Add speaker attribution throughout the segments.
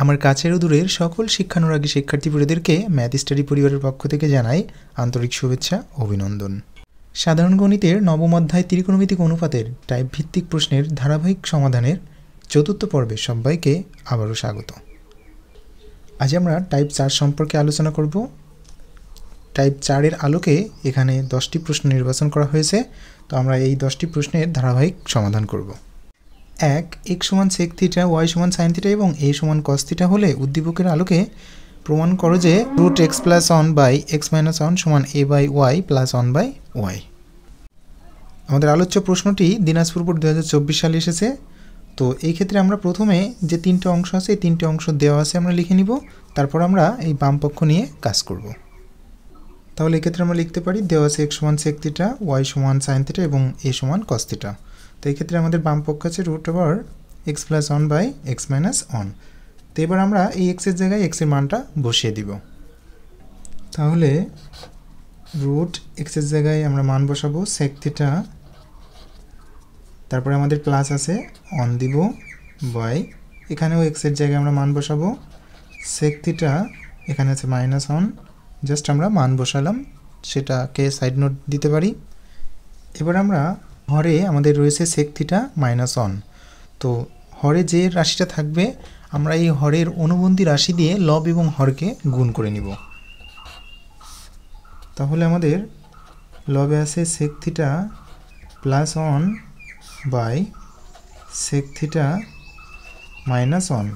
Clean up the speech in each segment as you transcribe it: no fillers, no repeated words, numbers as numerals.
Speaker 1: আমার কাছের ও দূরের সকল শিক্ষানুরাগী শিক্ষার্থীবৃন্দদেরকে ম্যাথ স্টাডি পরিবারের পক্ষ থেকে জানাই আন্তরিক শুভেচ্ছা ও অভিনন্দন। সাধারণ গণিতের নবম অধ্যায় ত্রিকোণমিতিক অনুপাতের টাইপ ভিত্তিক প্রশ্নের ধারাবাহিক সমাধানের চতুর্থ পর্বে সবাইকে আবারও স্বাগত। আজ আমরা টাইপ 4 সম্পর্কে আলোচনা করব। টাইপ 4-এর আলোকে এখানে 10টি প্রশ্ন নির্বাচন করা হয়েছে, তো আমরা এই 10টি প্রশ্নের ধারাবাহিক সমাধান করব। 1 x সমান sec থিটা, y সমান sin থিটা এবং a সমান cos থিটা হলে উদ্দীপকের আলোকে প্রমাণ করো যে root x plus 1 by x minus 1 সমান a by y plus 1 by y। আমাদের আলোচ্য প্রশ্নটি দিনাজপুর বোর্ড 2024 সালে এসেছে। তো এই ক্ষেত্রে আমরা প্রথমে যে তিনটে অংশ আছে এই তিনটে অংশ দেওয়া আছে আমরা লিখে নিব, তারপর আমরা এই বাম পক্ষ নিয়ে কাজ করব। তাহলে এই ক্ষেত্রে আমরা লিখতে পারি দেওয়া আছে x সমান sec থিটা, y সমান sin থিটা এবং a সমান cos থিটা। তো এই ক্ষেত্রে আমাদের বাম পক্ষ আছে root over x plus 1 by x minus 1। তো এবার আমরা এই x এর জায়গায় x এর মানটা বসিয়ে দিব। তাহলে রুট x এর জায়গায় আমরা মান বসাবো sec থিটা, তারপরে আমাদের প্লাস আছে 1 দিব বাই এখানেও x এর জায়গায় আমরা মান বসাবো sec থিটা, এখানে আছে মাইনাস 1, জাস্ট আমরা মান বসালাম, সেটাকে সাইড নোট দিতে পারি। এবার আমরা হরে আমাদের রয়েছে sec থিটা মাইনাস 1। তো হরে যে রাশিটা থাকবে আমরা এই হরের অনুবন্ধী রাশি দিয়ে লব এবং হরকে গুণ করে নিব। তাহলে আমাদের লবে আছে sec theta plus 1 by sec theta minus 1।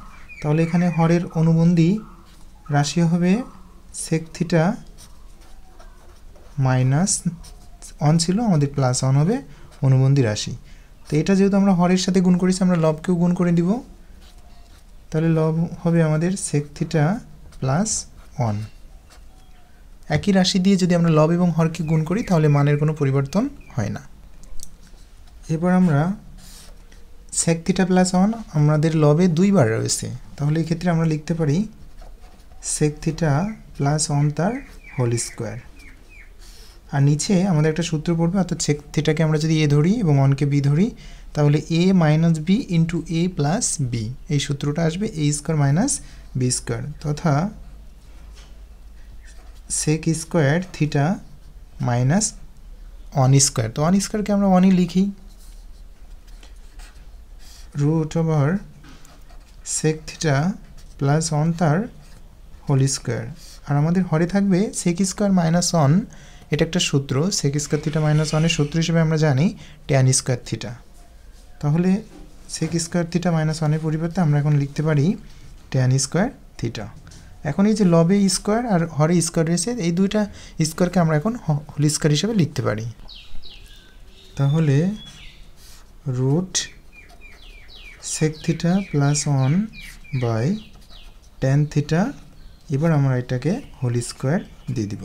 Speaker 1: তাহলে এখানে হরের অনুবন্ধী রাশি হবে sec থিটা মাইনাস 1 ছিল, আমাদের প্লাস 1 হবে অনুবন্ধী রাশি। তো এটা যেহেতু আমরা হরের সাথে গুণ করেছি আমরা লবকেও গুণ করে দিব, তাহলে লব হবে আমাদের sec থিটা প্লাস 1। একই রাশি দিয়ে যদি আমরা লব এবং হরকে গুণ করি তাহলে মানের কোনো পরিবর্তন হয় না। এবার আমরা sec থিটা প্লাস 1 আমাদের লবে 2 বার রয়েছে, তাহলে এই ক্ষেত্রে আমরা লিখতে পারি sec থিটা প্লাস 1 তার হোল স্কোয়ার। আর নিচে আমাদের একটা সূত্র পড়বে, অর্থাৎ sec থিটাকে আমরা যদি a ধরি এবং 1কে b ধরি তাহলে a minus b into a plus b, এই সূত্রটা আসবে a square minus b square তথা sec square theta minus 1 square. তো 1 স্কোয়ারকে আমরা 1ই লিখি, root over sec theta plus 1 তার হোল স্কোয়ার। আর আমাদের হরে থাকবে sec স্কোয়ার মাইনাস 1, এটা একটা সূত্র, sec স্কোয়ার থিটা মাইনাস 1-এর সূত্র হিসেবে আমরা জানি tan স্কোয়ার থিটা। তাহলে sec স্কোয়ার থিটা মাইনাস 1-এর পরিবর্তে আমরা এখন লিখতে পারি tan স্কোয়ার থিটা। এখন এই যে লবে স্কোয়ার আর হরে স্কোয়ার রয়েছে এই দুইটা স্কোয়ারকে আমরা এখন হোল স্কোয়ার হিসেবে লিখতে পারি। তাহলে root sec theta plus 1 by tan theta, এবার আমরা এটাকে হোল স্কোয়ার দিয়ে দিব।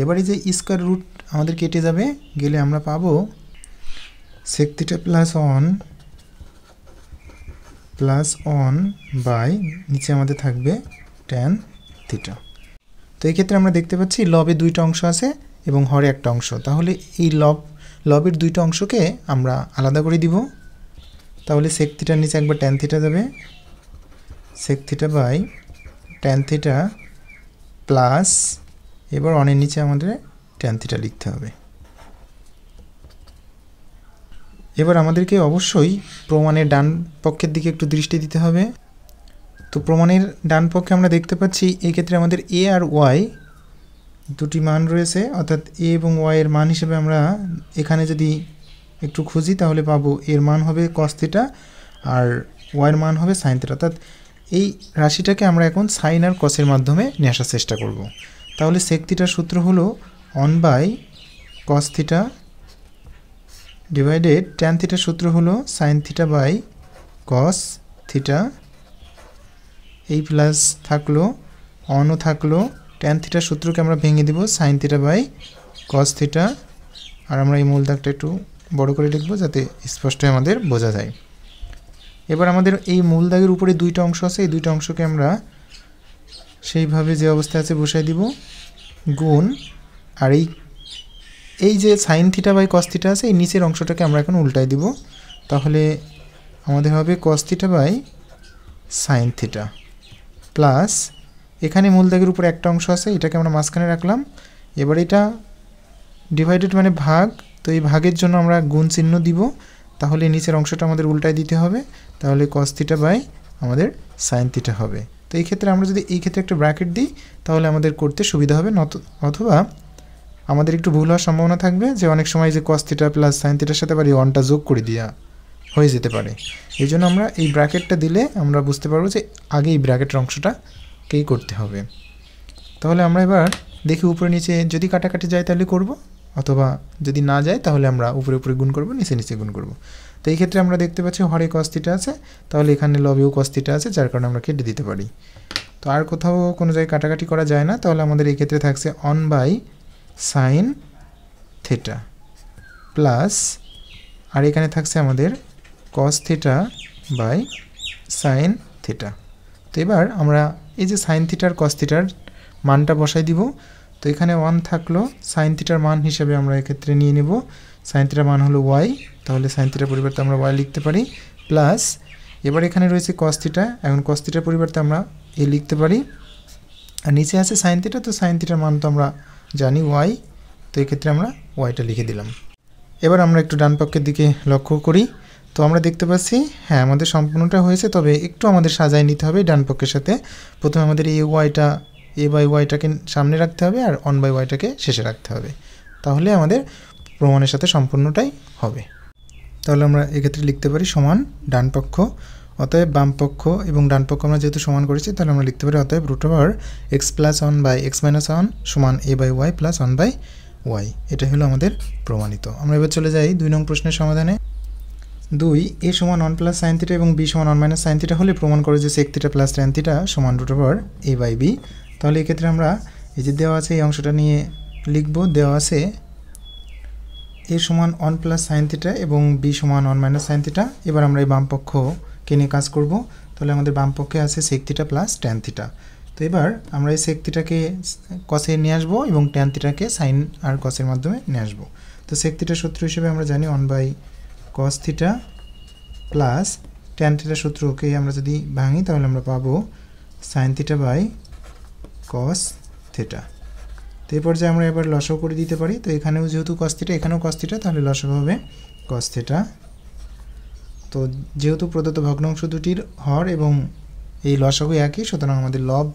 Speaker 1: এবারে যে স্কোয়ার রুট আমাদের কেটে যাবে, গেলে আমরা পাবো sec থিটা প্লাস 1 বাই নিচে আমাদের থাকবে tan থিটা। তো এই ক্ষেত্রে আমরা দেখতে পাচ্ছি লবে 2টা অংশ আছে এবং হরে একটা অংশ, তাহলে এই লবের 2টা অংশকে আমরা আলাদা করে দিব। তাহলে sec থিটার নিচে একবার tan থিটা যাবে, sec theta by tan theta plus এবার 1-এর নিচে আমাদের tan থিটা লিখতে হবে। এবার আমাদেরকে অবশ্যই প্রমাণের ডান পক্ষের দিকে একটু দৃষ্টি দিতে হবে। তো প্রমাণের ডান পক্ষে আমরা দেখতে পাচ্ছি এই ক্ষেত্রে আমাদের a আর y দুটি মান রয়েছে, অর্থাৎ a এবং y এর মান হিসেবে আমরা এখানে যদি একটু খুঁজি তাহলে পাবো এর মান হবে cos থিটা আর y এর মান হবে sin থিটা। অর্থাৎ এই রাশিটাকে আমরা এখন sin আর cos এর মাধ্যমে নিয়ে আসার চেষ্টা করব। তাহলে sec থিটার সূত্র হলো 1 by cos theta divided tan থিটার সূত্র হলো sin theta by cos theta, এই প্লাস থাকলো 1ও থাকলো, tan থিটার সূত্রকে আমরা ভেঙে দিব sin theta by cos theta. আর আমরা এই মূল দাগটা একটু বড় করে লিখব যাতে স্পষ্ট আমাদের বোঝা যায়। এবার আমাদের এই মূল দাগের উপরে 2টা অংশ আছে, এই 2টা অংশকে আমরা সেইভাবে যে অবস্থায় আছে বসাই দিব গুণ, আর এই যে sin theta by cos theta আছে এই নিচের অংশটাকে আমরা এখন উল্টাই দিব, তাহলে আমাদের হবে cos theta by sin theta. Plus এখানে মূল দাগের উপরে একটা অংশ আছে, এটাকে আমরা মাঝখানে রাখলাম। এবার এটা ডিভাইডেড মানে ভাগ, তো এই ভাগের জন্য আমরা গুণ চিহ্ন দিব, তাহলে নিচের অংশটা আমাদের উল্টায় দিতে হবে, তাহলে cos থিটা বাই আমাদের sin থিটা হবে। তো এই ক্ষেত্রে আমরা যদি এই ক্ষেত্রে একটা ব্র্যাকেট দিই তাহলে আমাদের করতে সুবিধা হবে, অথবা আমাদের একটু ভুল হওয়ার সম্ভাবনা থাকবে যে অনেক সময় যে cos থিটা প্লাস sin থিটার সাথে আবার এই 1টা যোগ করে দেওয়া হয়ে যেতে পারে। এই জন্য আমরা এই ব্র্যাকেটটা দিলে আমরা বুঝতে পারবো যে আগে এই ব্র্যাকেটের অংশটাকেই করতে হবে। তাহলে আমরা এবার দেখি উপরে নিচে যদি কাটাকাটি যায় তাহলে করব, অথবা যদি না যায় তাহলে আমরা উপরে উপরে গুণ করব, নিচে নিচে গুণ করব। তো এই ক্ষেত্রে আমরা দেখতে পাচ্ছি হরে cos থিটা আছে, তাহলে এখানে লবেও cos থিটা আছে, যার কারণে আমরা কেটে দিতে পারি। তো আর কোথাও কোনো জায়গায় কাটাকাটি করা যায় না, তাহলে আমাদের এই ক্ষেত্রে থাকছে 1/sin থিটা প্লাস, আর এখানে থাকছে আমাদের cos theta by sin theta. তো এবার আমরা এই যে sin থিটার cos থিটার মানটা বসাই দিব। তো এখানে 1 থাকলো, sin থিটার মান হিসেবে আমরা এক্ষেত্রে নিয়ে নেব sin থিটার মান হলো y, তাহলে sin থিটার পরিবর্তে আমরা y লিখতে পারি, প্লাস এবার এখানে রয়েছে cos থিটা, এখন cos থিটার পরিবর্তে আমরা a লিখতে পারি, আর নিচে আছে sin থিটা, তো sin থিটার মান তো আমরা জানি y, তো এক্ষেত্রে আমরা yটা লিখে দিলাম। এবার আমরা একটু ডান পক্ষের দিকে লক্ষ্য করি, তো আমরা দেখতে পাচ্ছি হ্যাঁ আমাদের সম্পূর্ণটা হয়েছে, তবে একটু আমাদের সাজায় নিতে হবে ডান পক্ষের সাথে। প্রথমে আমাদের এই ওয়াইটা a বাই ওয়াইটাকে সামনে রাখতে হবে আর 1/y-টাকে শেষে রাখতে হবে, তাহলে আমাদের প্রমাণের সাথে সম্পূর্ণটাই হবে। তাহলে আমরা এক্ষেত্রে লিখতে পারি সমান ডান পক্ষ, অতএব বাম পক্ষ এবং ডান পক্ষ আমরা যেহেতু সমান করেছি তাহলে আমরা লিখতে পারি অতএব √x + 1/x - 1 সমান a by Y plus 1/y। এটা হলো আমাদের প্রমাণিত। আমরা এবার চলে যাই 2 নং প্রশ্নের সমাধানে। 2 a সমান 1 + sin থিটা এবং b সমান 1 - sin থিটা হলে প্রমাণ করে যে sec theta plus tan theta সমান √a/b। তাহলে এক্ষেত্রে আমরা এই যে দেওয়া আছে এই অংশটা নিয়ে লিখব। দেওয়া আছে a সমান 1 + sin থিটা এবং b সমান 1 - sin থিটা। এবার আমরা এই বাম পক্ষকে নিয়ে কাজ করব, তাহলে আমাদের বাম পক্ষে আছে sec theta plus tan theta. তো এবার আমরা এই sec থিটাকে cos-এ নিয়ে আসবো এবং tan থিটাকে sin আর cos-এর মাধ্যমে নিয়ে আসবো। তো sec থিটার সূত্র হিসেবে আমরা জানি 1/cos থিটা প্লাস tan থিটার সূত্রকে আমরা যদি ভাঙি তাহলে আমরা পাবো sin theta by cos theta. তো এই পর্যায়ে আমরা এবার লসাগু করে দিতে পারি, তো এখানেও যেহেতু cos থিটা এখানেও cos থিটা, তাহলে লসাগু হবে cos থিটা। তো যেহেতু প্রদত্ত ভগ্নাংশ দুটির হর এবং এই লসাগু একই, সুতরাং আমাদের লব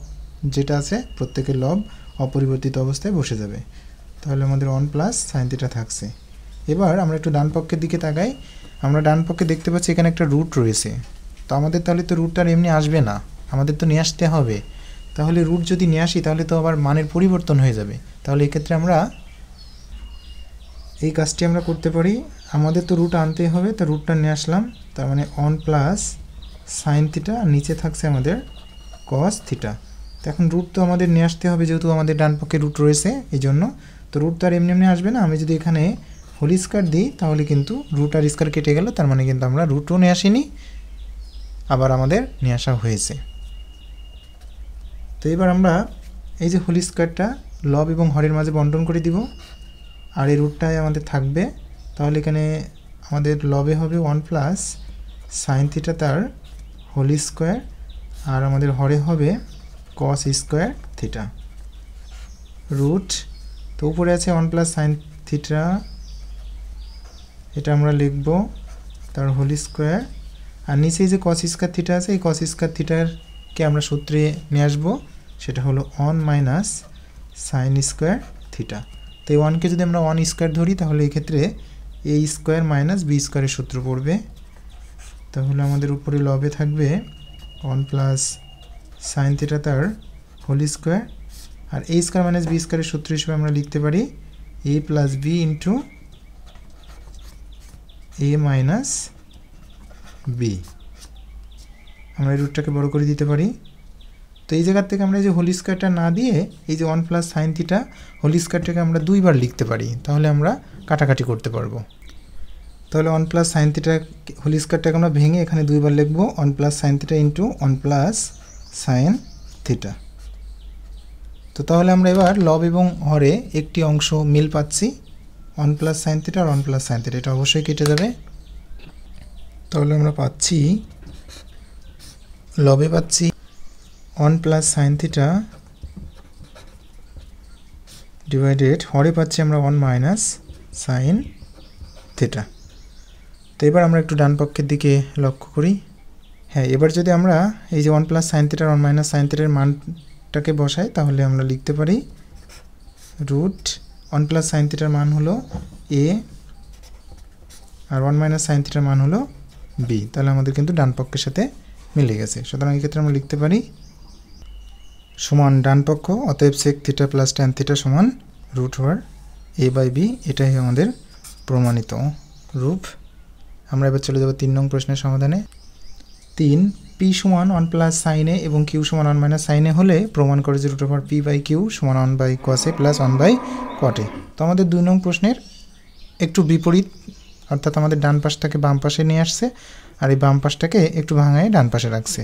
Speaker 1: যেটা আছে প্রত্যেকের লব অপরিবর্তিত অবস্থায় বসে যাবে, তাহলে আমাদের 1 + sin থিটা থাকছে। এবার আমরা একটু ডান পক্ষের দিকে তাকাই, আমরা ডান পক্ষে দেখতে পাচ্ছি এখানে একটা রুট রয়েছে, তো আমাদের তাহলে তো রুটটা এমনি আসবে না, আমাদের তো নিয়ে আসতে হবে। তাহলে রুট যদি নিয়ে আসি তাহলে তো আবার মানের পরিবর্তন হয়ে যাবে, তাহলে এক্ষেত্রে আমরা এই কাজটি আমরা করতে পারি। আমাদের তো রুট আনতেই হবে, তো রুটটা নিয়ে আসলাম, তার মানে 1 + sin থিটা আর নিচে থাকছে আমাদের cos থিটা। তো এখন রুট তো আমাদের নিয়ে আসতে হবে, যেহেতু আমাদের ডান পক্ষে রুট রয়েছে এই জন্য, তো রুট তো আর এমনি এমনি আসবে না। আমি যদি এখানে হোল স্কয়ার দিই তাহলে কিন্তু রুট আর স্কয়ার কেটে গেল, তার মানে কিন্তু আমরা রুটও নিয়ে আসিনি, আবার আমাদের নিয়ে আসা হয়েছে। তো এবার আমরা এই যে হোল স্কয়ারটা লব এবং হরের মাঝে বন্টন করে দিব, আর এই রুটটাই আমাদের থাকবে, তাহলে এখানে আমাদের লবে হবে 1 + sin থিটা তার হোল স্কয়ার, আর আমাদের হরে হবে cos স্কয়ার থিটা রুট। তো উপরে আছে 1 + sin থিটা, এটা আমরা লিখব তার হোল স্কয়ার, আর নিচে যে cos স্কয়ার থিটা আছে এই cos স্কয়ার থিটারকে আমরা সূত্রে নিয়ে আসব, সেটা হলো 1 - sin স্কয়ার থিটা। তো এই 1কে যদি আমরা 1 স্কয়ার ধরি তাহলে এই ক্ষেত্রে a স্কয়ার - b স্কয়ারের সূত্র পড়বে, তাহলে আমাদের উপরে লবে থাকবে 1 + sin থিটা তার হোল স্কয়ার, আর a স্কয়ার - b স্কয়ারের সূত্র হিসেবে আমরা লিখতে পারি a + b * a - b। আমরা এই রুটটাকে বড় করে দিতে পারি। তো এই জায়গা থেকে আমরা এই যে হোল স্কয়ারটা না দিয়ে এই যে 1 + sin থিটা হোল স্কয়ারটাকে আমরা দুইবার লিখতে পারি, তাহলে আমরা কাটাকাটি করতে পারবো। তাহলে 1 + sin থিটা হোল স্কয়ারটাকে আমরা ভেঙে এখানে দুইবার লিখব 1 + sin থিটা * 1 + sin থিটা। তো তাহলে আমরা এবার লব এবং হরে একটি অংশ মিল পাচ্ছি, 1 + sin থিটা আর 1 + sin থিটা, এটা অবশ্যই কেটে যাবে। তাহলে আমরা পাচ্ছি লবে পাচ্ছি 1 প্লাস সাইন থিটা ডিভাইডেড হরে পাচ্ছি আমরা 1 মাইনাস সাইন থিটা। তো এবার আমরা একটু ডান পক্ষের দিকে লক্ষ্য করি। হ্যাঁ, এবার যদি আমরা এই যে 1 প্লাস সাইন থিটার 1 মাইনাস সাইন থিটার মানটাকে বসাই তাহলে আমরা লিখতে পারি রুট 1 প্লাস সাইন থিটার মান হলো a আর 1 মাইনাস সাইন থিটার মান হলো b। তাহলে আমাদের কিন্তু ডান পক্ষের সাথে মিলে গেছে। সুতরাং এই ক্ষেত্রে আমরা লিখতে পারি সমান ডান পক্ষ, অতএব sec theta plus tan theta সমান root over a by b। এটাই আমাদের প্রমাণিত রূপ। আমরা এবার চলে যাব 3 নং প্রশ্নের সমাধানে। 3 p সমান 1 প্লাস সাইন এ এবং q সমান 1 মাইনাস সাইন এ হলে প্রমাণ করে যে root over p by q সমান 1 by cos a plus 1 by cot a। তো আমাদের 2 নং প্রশ্নের একটু বিপরীত, অর্থাৎ আমাদের ডান পাশটাকে বাম পাশে নিয়ে আসছে আর এই বাম পাশটাকে একটু ভাঙায় ডান পাশে রাখছে।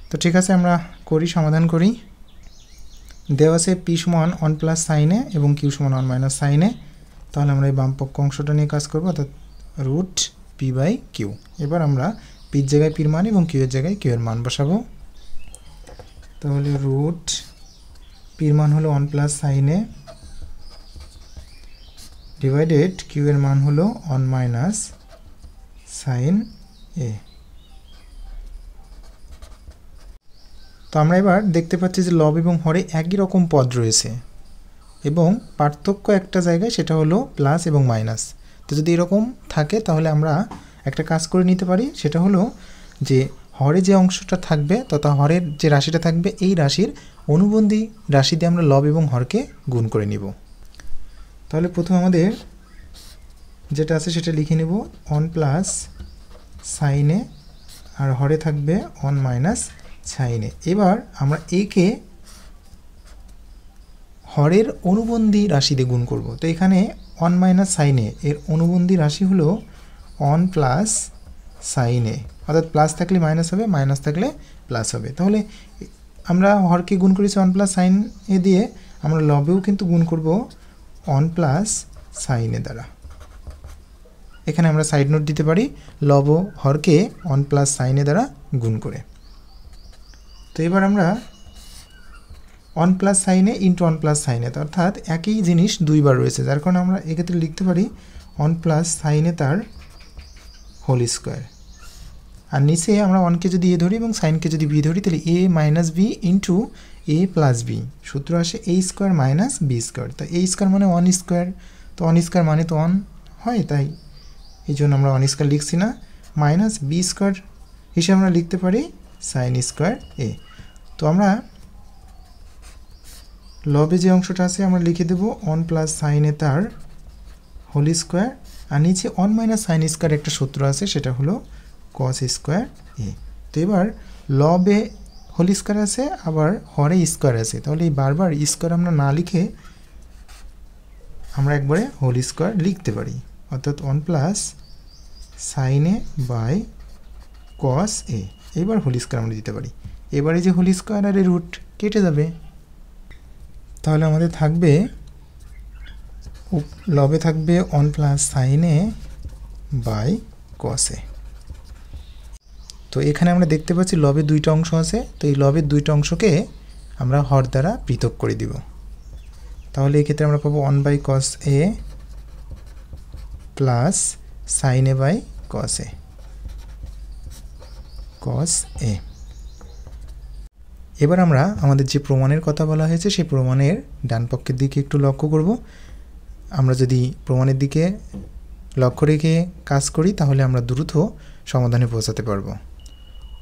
Speaker 1: তো ঠিক আছে, আমরা করি, সমাধান করি। দেওয়া আছে p সমান 1 প্লাস সাইন এ এবং q সমান 1 মাইনাস সাইন এ। তাহলে আমরা এই বাম পক্ষ অংশটা নিয়ে কাজ করব, অর্থাৎ রুট p বাই q। এবার আমরা p এর জায়গায় p এর মান এবং q এর জায়গায় q এর মান বসাবো। তাহলে রুট p এর মান হলো 1 প্লাস সাইন এ ডিভাইডেড q এর মান হলো 1 মাইনাস সাইন এ। তো আমরা এবার দেখতে পাচ্ছি যে লব এবং হরে একই রকম পদ রয়েছে এবং পার্থক্য একটা জায়গায়, সেটা হলো প্লাস এবং মাইনাস। তো যদি এরকম থাকে তাহলে আমরা একটা কাজ করে নিতে পারি, সেটা হলো যে হরে যে অংশটা থাকবে তথা হরের যে রাশিটা থাকবে এই রাশির অনুবন্ধী রাশি দিয়ে আমরা লব এবং হরকে গুণ করে নিব। তাহলে প্রথম আমাদের যেটা আছে সেটা লিখে নেব 1 প্লাস সাইন এ আর হরে থাকবে 1 মাইনাস সাইন এ। এবার আমরা একে হরের অনুবন্ধী রাশি দিয়ে গুণ করব। তো এখানে 1 মাইনাস সাইন এ এর অনুবন্ধী রাশি হলো 1 প্লাস সাইন এ, অর্থাৎ প্লাস থাকলে মাইনাস হবে, মাইনাস থাকলে প্লাস হবে। তাহলে আমরা হরকে গুণ করেছি 1 প্লাস সাইন এ দিয়ে, আমরা লবেও কিন্তু গুণ করব 1 প্লাস সাইন এ দ্বারা। এখানে আমরা সাইড নোট দিতে পারি লব হরকে 1 প্লাস সাইন এ দ্বারা গুণ করে। তো এবার আমরা 1 প্লাস সাইন এ ইন্টু 1 প্লাস সাইন এ, অর্থাৎ একই জিনিস দুইবার রয়েছে, যার কারণে আমরা এক্ষেত্রে লিখতে পারি 1 প্লাস সাইন এ তার হোল স্কোয়ার। আর নিচে আমরা 1কে যদি এ ধরি এবং সাইনকে যদি বি ধরি তাহলে এ মাইনাস বি ইন্টু এ প্লাস বি, সূত্র আসে এ স্কোয়ার মাইনাস বি স্কোয়ার। তাই এ স্কোয়ার মানে 1 স্কোয়ার, তো 1 স্কোয়ার মানে তো 1 হয়, তাই এই জন্য আমরা 1 স্কোয়ার লিখছি না, মাইনাস বি স্কোয়ার হিসেবে আমরা লিখতে পারি সাইন স্কোয়ার এ। তো আমরা লবে যে অংশটা আছে আমরা লিখে দেব 1 প্লাস সাইন এ তার হোল স্কোয়ার, আর নিচে 1 মাইনাস সাইন স্কোয়ার একটা সূত্র আছে, সেটা হলো কস স্কোয়ার এ। তো এবার লবে হোল স্কোয়ার আছে আবার হরে স্কোয়ার আছে, তাহলে এই বারবার স্কোয়ার আমরা না লিখে আমরা একবারে হোল স্কোয়ার লিখতে পারি, অর্থাৎ 1 plus sine A by cos A. এবার হোল স্কোয়ার আমরা দিতে পারি। এবারে যে হোল স্কোয়ার আর এই রুট কেটে যাবে, তাহলে আমাদের থাকবে লবে থাকবে 1 plus sine A by cos A. তো এখানে আমরা দেখতে পাচ্ছি লবে দুইটা অংশ আছে, তো এই লবের দুইটা অংশকে আমরা হর দ্বারা পৃথক করে দিব। তাহলে এই ক্ষেত্রে আমরা পাবো 1 by cos A plus sine A by cos A, cos A. এবার আমরা আমাদের যে প্রমাণের কথা বলা হয়েছে সেই প্রমাণের ডান পক্ষের দিকে একটু লক্ষ্য করব। আমরা যদি প্রমাণের দিকে লক্ষ্য রেখে কাজ করি তাহলে আমরা দ্রুত সমাধানে পৌঁছাতে পারবো।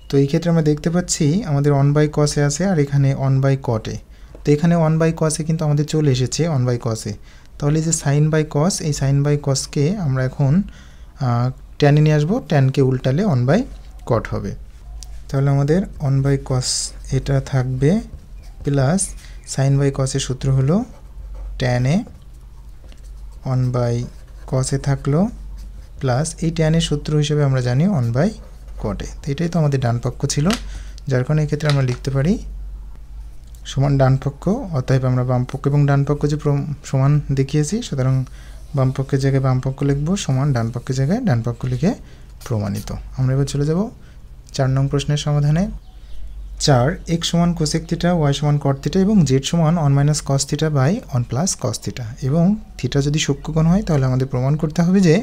Speaker 1: তো এই ক্ষেত্রে আমরা দেখতে পাচ্ছি আমাদের 1 বাই কস এ আছে আর এখানে 1 বাই কট এ। তো এখানে 1 বাই কস এ কিন্তু আমাদের চলে এসেছে 1 বাই কস এ। তাহলে যে সাইন বাই কস, এই সাইন বাই কসকে আমরা এখন ট্যানে নিয়ে আসবো, ট্যানকে উল্টালে 1 বাই কট হবে। তাহলে আমাদের 1 বাই কস এটা থাকবে প্লাস সাইন বাই কসের সূত্র হলো ট্যান এ, 1 বাই কস এ থাকলো প্লাস এই ট্যানের সূত্র হিসেবে আমরা জানি 1 বাই কট এ। তো এটাই তো আমাদের ডান পক্ষ ছিল, যার কারণে এক্ষেত্রে আমরা লিখতে পারি সমান ডান পক্ষ, অতএব আমরা বাম পক্ষ এবং ডান পক্ষ যে সমান দেখিয়েছি, সুতরাং বাম পক্ষের জায়গায় বাম পক্ষ লিখব, সমান ডান পক্ষের জায়গায় ডান পক্ষ লিখে প্রমাণিত। আমরা এবার চলে যাব 4 নং প্রশ্নের সমাধানে। 4 x সমান কোসেক থিটা, y সমান কট থিটা এবং z সমান 1 minus cos theta by 1 plus cos theta, এবং থিটা যদি সূক্ষ্মকোণ হয় তাহলে আমাদের প্রমাণ করতে হবে যে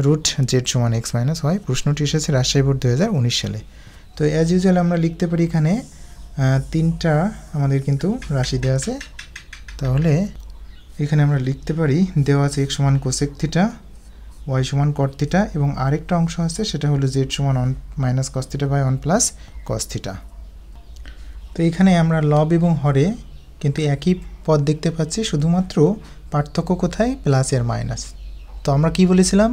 Speaker 1: রুট জেড সমান এক্স মাইনাস ওয়াই। প্রশ্নটি এসেছে রাজশাহী বোর্ড 2019 সালে। তো অ্যাজ ইউজুয়াল আমরা লিখতে পারি এখানে তিনটা আমাদের কিন্তু রাশি দেওয়া আছে, তাহলে এখানে আমরা লিখতে পারি দেওয়া আছে এক্স সমান কোসেক থিটা, ওয়াই সমান কট থিটা এবং আরেকটা অংশ আছে সেটা হলো জেড সমান 1 minus cos theta by 1 plus cos theta. তো এখানে আমরা লব এবং হরে কিন্তু একই পদ দেখতে পাচ্ছি, শুধুমাত্র পার্থক্য কোথায়, প্লাস এর মাইনাস। তো আমরা কি বলেছিলাম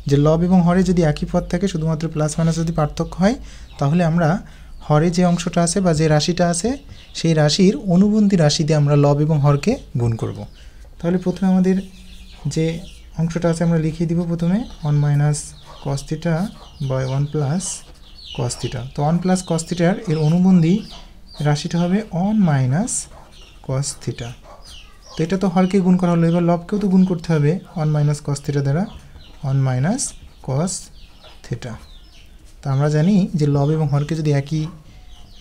Speaker 1: যে লব এবং হরে যদি একই পদ থাকে, শুধুমাত্র প্লাস মাইনাস যদি পার্থক্য হয়, তাহলে আমরা হরে যে অংশটা আছে বা যে রাশিটা আছে সেই রাশির অনুবন্ধী রাশি দিয়ে আমরা লব এবং হরকে গুণ করব। তাহলে প্রথমে আমাদের যে অংশটা আছে আমরা লিখিয়ে দিব প্রথমে 1 minus cos theta by 1 plus cos theta. তো 1 প্লাস কস থিটার এর অনুবন্ধী রাশিটা হবে 1 মাইনাস কস থিটা। তো এটা তো হরকে গুণ করা হলো, এবার লবকেও তো গুণ করতে হবে 1 মাইনাস কস থিটা দ্বারা 1 মাইনাস কস থিটা। তো আমরা জানি যে লব এবং হরকে যদি একই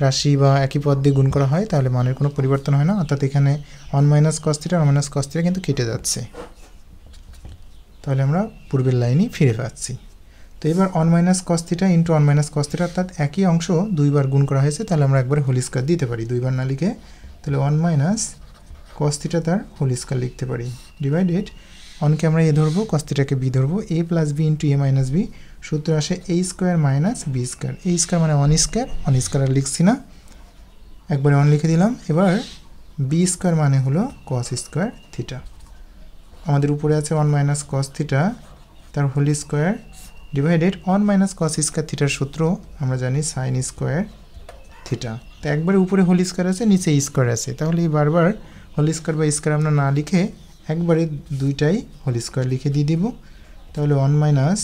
Speaker 1: রাশি বা একই পদ দিয়ে গুণ করা হয় তাহলে মানের কোনো পরিবর্তন হয় না, অর্থাৎ এখানে 1 minus cos theta 1 minus cos theta কিন্তু কেটে যাচ্ছে, তাহলে আমরা পূর্বের লাইনই ফিরে পাচ্ছি। তো এবার 1 minus cos theta into 1 minus cos theta, অর্থাৎ একই অংশ দুইবার গুণ করা হয়েছে, তাহলে আমরা একবারে হোল স্কয়ার দিতে পারি, দুইবার না লিখে। তাহলে 1 মাইনাস কস থিটা তার হোল স্কয়ার লিখতে পারি, ডিভাইডেড 1কে আমরা এ ধরবো, কস থিটাকে বি ধরবো, এ প্লাস বি ইন্টু এ মাইনাস বি, সূত্র আসে এ স্কোয়ার মাইনাস বি স্কোয়ার। এ স্কোয়ার মানে 1 স্কোয়ার আর লিখছি না, একবারে 1 লিখে দিলাম। এবার বি স্কোয়ার মানে হলো কস স্কোয়ার থিটা। আমাদের উপরে আছে 1 মাইনাস কস থিটা তার whole square divided 1 minus cos square থিটার সূত্র আমরা জানি সাইন স্কোয়ার থিটা। তো একবারে উপরে হোল স্কোয়ার আছে, নিচে স্কোয়ার আছে, তাহলে এই বারবার হোল স্কোয়ার বা স্কোয়ার আমরা না লিখে একবারে দুইটাই হোল স্কোয়ার লিখে দিয়ে দিব। তাহলে 1 minus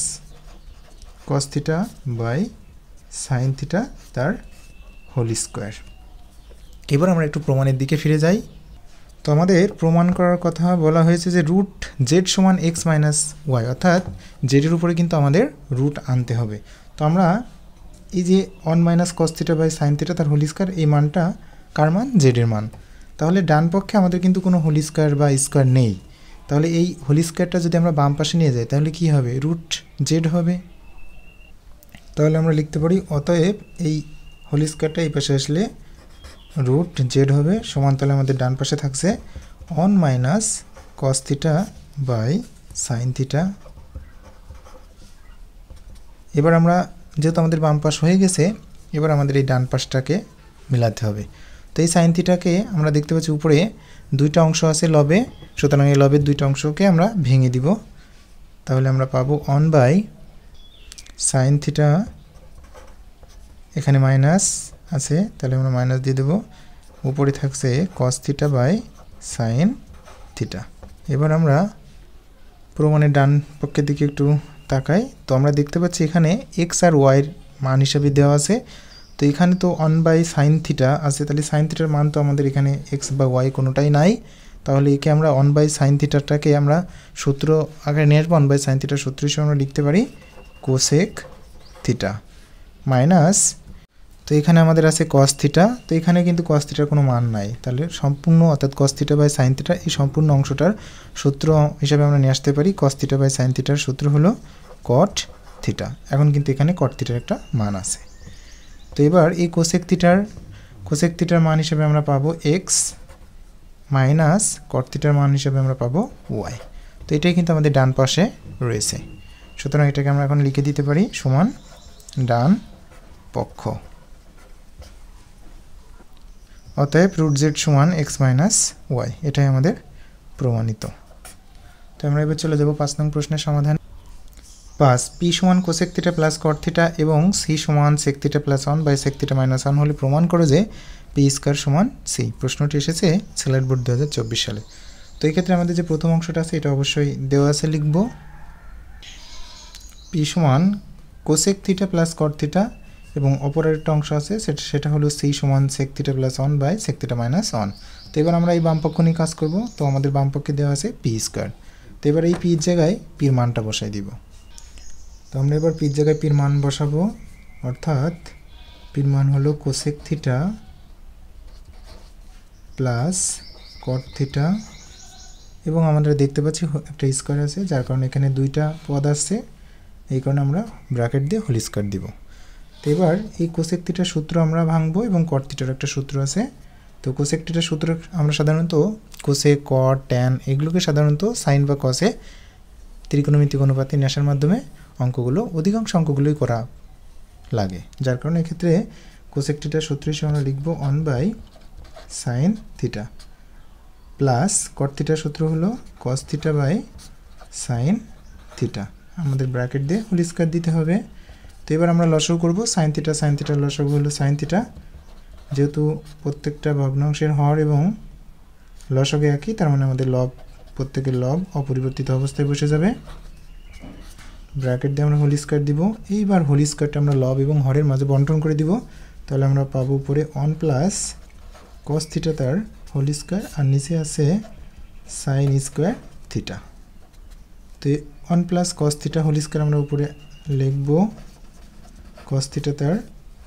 Speaker 1: cos theta by sine theta তার হোল স্কোয়ার। এবার আমরা একটু প্রমাণের দিকে ফিরে যাই। তো আমাদের প্রমাণ করার কথা বলা হয়েছে যে রুট জেড সমান এক্স মাইনাস ওয়াই, অর্থাৎ জেডের উপরে কিন্তু আমাদের রুট আনতে হবে। তো আমরা এই যে 1 minus cos theta by sine theta তার হোল স্কোয়ার, এই মানটা কার মান, জেডের মান। তাহলে ডান পক্ষে আমাদের কিন্তু কোনো হোল স্কোয়ার বা স্কোয়ার নেই, তাহলে এই হোল স্কোয়ারটা যদি আমরা বাম পাশে নিয়ে যাই তাহলে কি হবে, রুট জেড হবে। তাহলে আমরা লিখতে পারি অতএব এই হোল স্কোয়ারটা এই পাশে আসলে রুট জেড হবে, সমান তাহলে আমাদের ডান পাশে থাকছে 1 minus cos theta by sine theta. এবার আমরা যেহেতু আমাদের বাম পাশ হয়ে গেছে, এবার আমাদের এই ডান পাশটাকে মিলাতে হবে। তো এই সাইন থিটাকে আমরা দেখতে পাচ্ছি উপরে দুইটা অংশ আছে লবে, সুতরাং এই লবের দুইটা অংশকে আমরা ভেঙে দিব, তাহলে আমরা পাবো 1 বাই সাইন থিটা, এখানে মাইনাস আছে তাহলে আমরা মাইনাস দিয়ে দেবো, উপরে থাকছে cos theta by sine theta. এবার আমরা প্রমাণের ডান পক্ষের দিকে একটু তাকাই, তো আমরা দেখতে পাচ্ছি এখানে এক্স আর ওয়াইয়ের মান হিসাবে দেওয়া আছে। তো এখানে তো 1 বাই সাইন থিটা আছে, তাহলে সাইন থিটার মান তো আমাদের এখানে এক্স বা ওয়াই কোনোটাই নাই, তাহলে একে আমরা 1 বাই সাইন থিটাটাকে আমরা সূত্র আকারে নিয়ে আসবো। 1 বাই সাইন থিটার সূত্র হিসেবে আমরা লিখতে পারি কোসেক থিটা মাইনাস, তো এখানে আমাদের আছে কস থিটা, তো এখানে কিন্তু কস থিটার কোনো মান নাই, তাহলে সম্পূর্ণ অর্থাৎ cos theta by sine theta এই সম্পূর্ণ অংশটার সূত্র হিসাবে আমরা নিয়ে আসতে পারি কস থিটা বাই সাইন থিটার সূত্র হলো কট থিটা। এখন কিন্তু এখানে কট থিটার একটা মান আছে। তো এবার এই কোসেক থিটার মান হিসাবে আমরা পাবো এক্স মাইনাস কট থিটার মান হিসাবে আমরা পাবো ওয়াই। তো এটাই কিন্তু আমাদের ডান পাশে রয়েছে, সুতরাং এটাকে আমরা এখন লিখে দিতে পারি সমান ডান পক্ষ। অতএব রুট জেড সমান এক্স মাইনাস ওয়াই, এটাই আমাদের প্রমাণিত। তো আমরা এবার চলে যাব 5 নং প্রশ্নের সমাধান। 5 পি সমান cosec theta plus cot theta এবং সি সমান sec theta plus 1 by sec theta minus 1 হলে প্রমাণ করো যে পি স্কয়ার সমান সি। প্রশ্নটি এসেছে সিলেট বোর্ড 2024 সালে। তো এই ক্ষেত্রে আমাদের যে প্রথম অংশটা আছে এটা অবশ্যই দেওয়া আছে, লিখব পি সমান cosec theta plus cot theta এবং অপর একটা অংশ আছে সেটা হলো সি সমান sec theta plus 1 by sec theta minus 1। তো এবার আমরা এই বাম পক্ষ নিয়ে কাজ করব। তো আমাদের বাম পক্ষে দেওয়া আছে পি স্কয়ার। তো এবার এই পির জায়গায় পির মানটা বসাই দিব। তো আমরা এবার পির জায়গায় পির মান বসাবো, অর্থাৎ পির মান হলো cosec theta plus cot theta, এবং আমরা দেখতে পাচ্ছি একটা স্কোয়ার আছে, যার কারণে এখানে দুইটা পদ আসছে, এই কারণে আমরা ব্র্যাকেট দিয়ে হোল স্কোয়ার দিব। তো এবার এই কোসেক থিটার সূত্র আমরা ভাঙবো এবং কট থিটার একটা সূত্র আছে। তো কোসেক থিটার সূত্র আমরা সাধারণত কোসেক, কট, ট্যান এগুলোকে সাধারণত সাইন বা কসে ত্রিকোণমিতিক অনুপাতে নিয়ে আসার মাধ্যমে অঙ্কগুলো অধিকাংশ অঙ্কগুলোই করা লাগে, যার কারণে এক্ষেত্রে কোসেক থিটার সূত্র হিসেবে আমরা লিখব 1/sin থিটা প্লাস কট থিটার সূত্র হলো cos theta by sin theta, আমাদের ব্র্যাকেট দিয়ে হোল স্কয়ার দিতে হবে। তো এবার আমরা লসাগু করব, sin থিটার লসাগু হলো sin থিটা, যেহেতু প্রত্যেকটা ভগ্নাংশের হর এবং লসাগু একই, তার মানে আমাদের লব, প্রত্যেকের লব অপরিবর্তিত অবস্থায় বসে যাবে। ব্র্যাকেট দিয়ে আমরা হোল স্কয়ার দিব। এইবার হোল স্কয়ারটা আমরা লব এবং হরের মাঝে বন্টন করে দিব, তাহলে আমরা পাবো উপরে 1 প্লাস cos থিটা তার হোল স্কয়ার আর নিচে আছে sin স্কয়ার থিটা। তো 1 plus cos theta whole square আমরা উপরে লিখব cos থিটা তার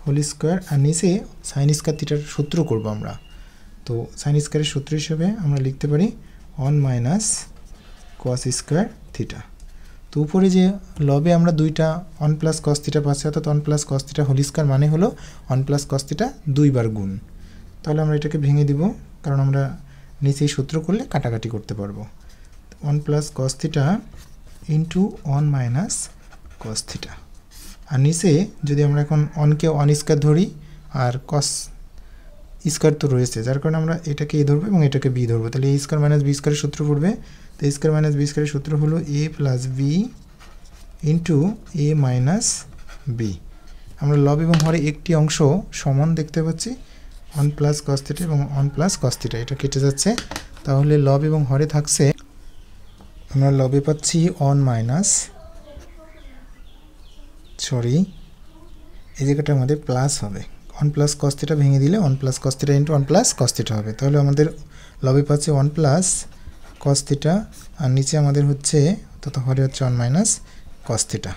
Speaker 1: হোল স্কয়ার আর নিচে sin স্কয়ার থিটার সূত্র করব আমরা। তো sin স্কয়ারের সূত্র হিসেবে আমরা লিখতে পারি 1 মাইনাস cos স্কয়ার থিটা। তো উপরে যে লবে আমরা দুইটা 1 প্লাস cos থিটা পাচ্ছি, অর্থাৎ 1 plus cos theta whole square মানে হলো 1 প্লাস cos থিটা দুইবার গুণ। তাহলে আমরা এটাকে ভেঙে দিব, কারণ আমরা নিচেই সূত্র করলে কাটাকাটি করতে পারবো। 1 plus cos theta into 1 minus cos theta, আর নিচে যদি আমরা এখন 1কে 1 স্কয়ার ধরি আর cos স্কয়ার তো রয়েছে, যার কারণে আমরা এটাকে a ধরবো এবং এটাকে b ধরবো, তাহলে a স্কয়ার মাইনাস b স্কয়ারের সূত্র পড়বে। তো a স্কয়ার মাইনাস b স্কয়ারের সূত্র হলো a plus b into a minus b। আমরা লব এবং হরে একটি অংশ সমান দেখতে পাচ্ছি, 1 প্লাস cos থিটা এবং 1 প্লাস cos থিটা, এটা কেটে যাচ্ছে, তাহলে লব এবং হরে থাকছে, আমরা লবে পাচ্ছি 1 মাইনাস, এই জায়গাটা আমাদের প্লাস হবে, 1 প্লাস cos থিটা ভেঙে দিলে 1 plus cos theta into 1 plus cos theta হবে, তাহলে আমাদের লবে পাচ্ছি 1 প্লাস cos থিটা আর নিচে আমাদের হচ্ছে, অর্থাৎ হরে হচ্ছে 1 মাইনাস cos থিটা।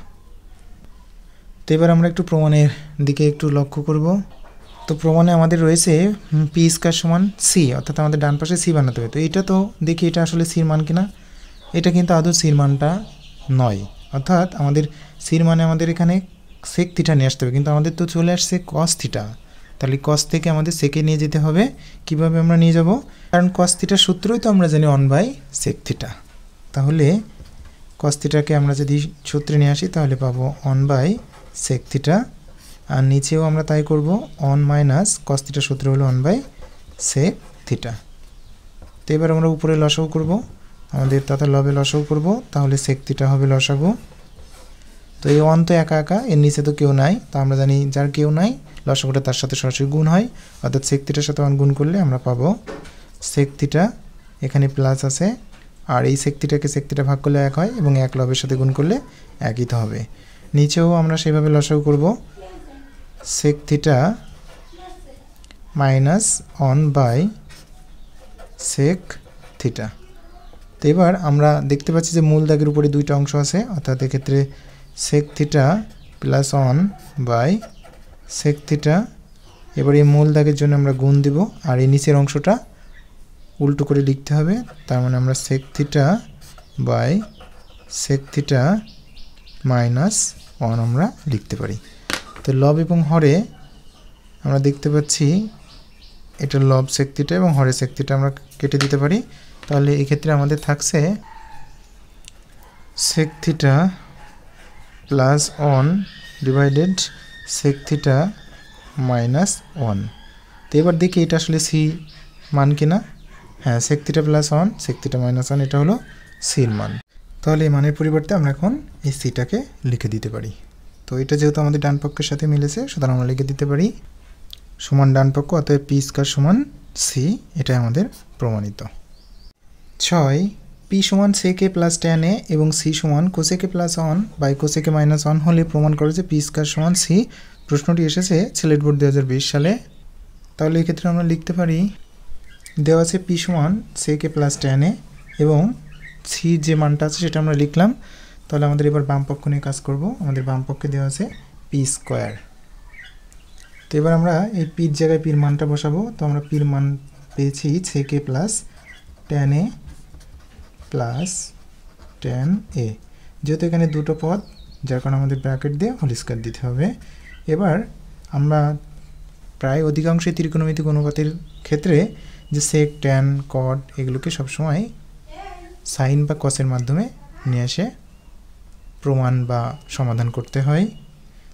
Speaker 1: তো এবার আমরা একটু প্রমাণের দিকে একটু লক্ষ্য করব। তো প্রমাণে আমাদের রয়েছে পি স্কয়ার সমান সি, অর্থাৎ আমাদের ডান পাশে সি বানাতে হবে। তো এটা তো দেখি এটা আসলে সির মান কিনা, এটা কিন্তু আদৌ সির মানটা নয়, অর্থাৎ আমাদের সির মানে আমাদের এখানে সেক থিটা নিয়ে আসতে হবে, কিন্তু আমাদের তো চলে আসছে cos থিটা, তাহলে cos থেকে আমাদের সেকে নিয়ে যেতে হবে। কিভাবে আমরা নিয়ে যাব, কারণ cos থিটার সূত্রই তো আমরা জানি 1/sec থিটা, তাহলে cos থিটাকে আমরা যদি সূত্রে নিয়ে আসি তাহলে পাবো 1/sec থিটা, আর নিচেও আমরা তাই করব, 1 মাইনাস cos থিটার সূত্র হলো 1/sec থিটা। তো এবার আমরা উপরে লসাগু করব, আমাদের তথা লবে লসাগু করব, তাহলে sec থিটা হবে লসাগু। তো এই 1 তো একা একা, এর নিচে তো কেউ নাই, তো আমরা জানি যার কেউ নাই লসাগুটা তার সাথে সরাসরি গুণ হয়, অর্থাৎ sec থিটার সাথে 1 গুণ করলে আমরা পাবো sec থিটা, এখানে প্লাস আছে, আর এই sec থিটাকে sec থিটা ভাগ করলে 1 হয় এবং 1 লবের সাথে গুণ করলে 1ই তো হবে। নিচেও আমরা সেভাবে লসাগু করব, sec theta minus 1/sec theta. তো এবার আমরা দেখতে পাচ্ছি যে মূল দাগের উপরে দুইটা অংশ আছে, অর্থাৎ এক্ষেত্রে sec theta plus 1/sec theta, এবার এই মূল দাগের জন্য আমরা গুণ দিব, আর এই নিচের অংশটা উল্টো করে লিখতে হবে, তার মানে আমরা sec theta by sec theta minus 1 আমরা লিখতে পারি। তো লব এবং হরে আমরা দেখতে পাচ্ছি এটা লব sec থিটা এবং হরে sec থিটা আমরা কেটে দিতে পারি, তাহলে এক্ষেত্রে আমাদের থাকছে sec theta plus 1 divided sec theta minus 1। তো এবার দেখি এটা আসলে সি মান কিনা, হ্যাঁ sec theta plus 1 sec theta minus 1 এটা হলো সির মান, তাহলে এই মানের পরিবর্তে আমরা এখন এই সিটাকে লিখে দিতে পারি। তো এটা যেহেতু আমাদের ডান পক্ষের সাথে মিলেছে, সুতরাং আমরা লিখে দিতে পারি সমান ডান পক্ষ, অতএব পি স্কয়ার সমান সি, এটাই আমাদের প্রমাণিত। 6 পি সমান sec a plus tan a এবং সি সমান cosec a plus 1 by cosec a minus 1 হলে প্রমাণ করে যে পি স্কয়ার সমান সি। প্রশ্নটি এসেছে সিলেট বোর্ড 2020 সালে। তাহলে এক্ষেত্রে আমরা লিখতে পারি, দেওয়া আছে পি সমান sec a plus tan a এবং সি যে মানটা আছে সেটা আমরা লিখলাম। তাহলে আমাদের এবার বাম পক্ষ নিয়ে কাজ করব, আমাদের বাম পক্ষে দেওয়া আছে পি স্কয়ার। তো এবার আমরা এই পির জায়গায় পির মানটা বসাবো। তো আমরা পির মান পেয়েছি সেকে plus tan A plus tan A, যেহেতু এখানে দুটো পদ যার কারণে আমাদের ব্র্যাকেট দিয়ে হোল স্কয়ার দিতে হবে। এবার আমরা প্রায় অধিকাংশই ত্রিকোণমিতিক অনুপাতের ক্ষেত্রে যে সেক ট্যান কট এগুলোকে সবসময় সাইন বা কসের মাধ্যমে নিয়ে এসে প্রমাণ বা সমাধান করতে হয়।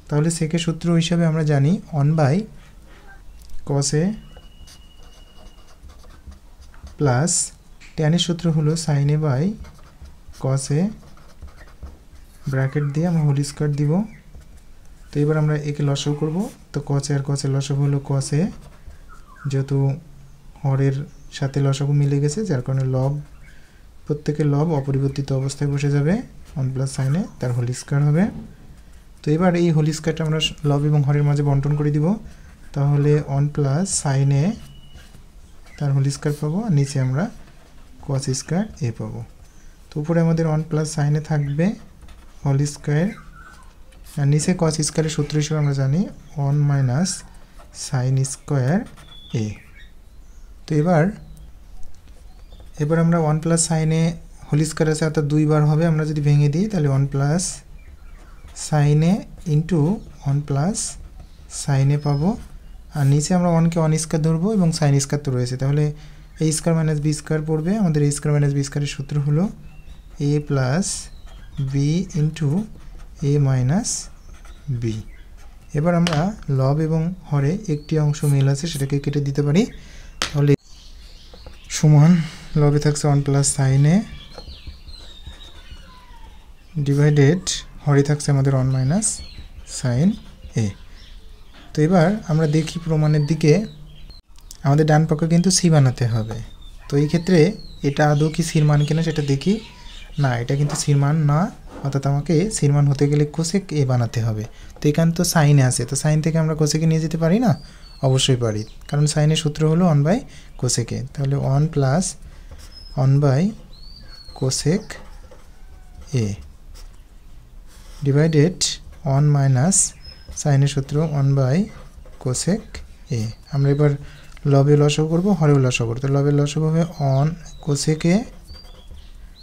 Speaker 1: তাহলে সেকের সূত্র হিসাবে আমরা জানি 1/cos a প্লাস ট্যানের সূত্র হলো sin a by cos a, bracket দিয়ে আমরা হোল স্কয়ার দিব। তো এবার আমরা একে লসাগু করব। তো cos a R cos a লসাগু হলো cos a, যেহেতু হরের সাথে লসাগু মিলে গেছে যার কারণে লব, প্রত্যেকের লব অপরিবর্তিত অবস্থায় বসে যাবে, 1 sin a তার হোল স্কয়ার হবে। তো এবার এই হোল স্কয়ারটা আমরা লব এবং হরের মাঝে বন্টন করে দিব। তাহলে 1 sin a তার হোল স্কয়ার পাবো, আর নিচে আমরা cos স্কয়ার a পাবো। তো উপরে আমাদের 1 sin a থাকবে হোল স্কয়ার, আর নিচে cos স্কয়ারের সূত্র হিসেবে আমরা জানি 1 sin স্কয়ার a। তো এবার আমরা 1 sin a হোল স্কয়ার আছে অর্থাৎ দুইবার হবে, আমরা যদি ভেঙে দিই তাহলে 1 sin a into 1 sin a পাবো, আর নিচে আমরা 1কে 1 স্কয়ার ধরবো এবং সাইন স্কয়ার তো রয়েছে, তাহলে a square minus b square পড়বে। আমাদের a স্কয়ার মাইনাস b স্কয়ারের সূত্র হলো a plus b into a minus b। এবার আমরা লব এবং হরে একটি অংশ মিল আছে সেটাকে কেটে দিতে পারি। তাহলে সমান লবে থাকছে 1 sin a ডিভাইডেড হরে থাকছে আমাদের 1 sin a। তো এবার আমরা দেখি প্রমাণের দিকে, আমাদের ডান পক্ষে কিন্তু সি বানাতে হবে। তো এই ক্ষেত্রে এটা আদৌ কি সির মান কিনা সেটা দেখি। না, এটা কিন্তু সির মান না, অর্থাৎ আমাকে সির মান হতে গেলে কোসেক এ বানাতে হবে। তো এখানে তো সাইনে আছে, তো সাইন থেকে আমরা কোসেকে নিয়ে যেতে পারি না? অবশ্যই পারি, কারণ সাইনের সূত্র হলো 1/cosec a। তাহলে 1+1/cosec a ডিভাইডেড 1 সাইনের সূত্র 1/cosec a। আমরা এবার লবে লসাগু করব, হরেও লসাগু করব। তো লবের লসাগু হবে 1 cosec a।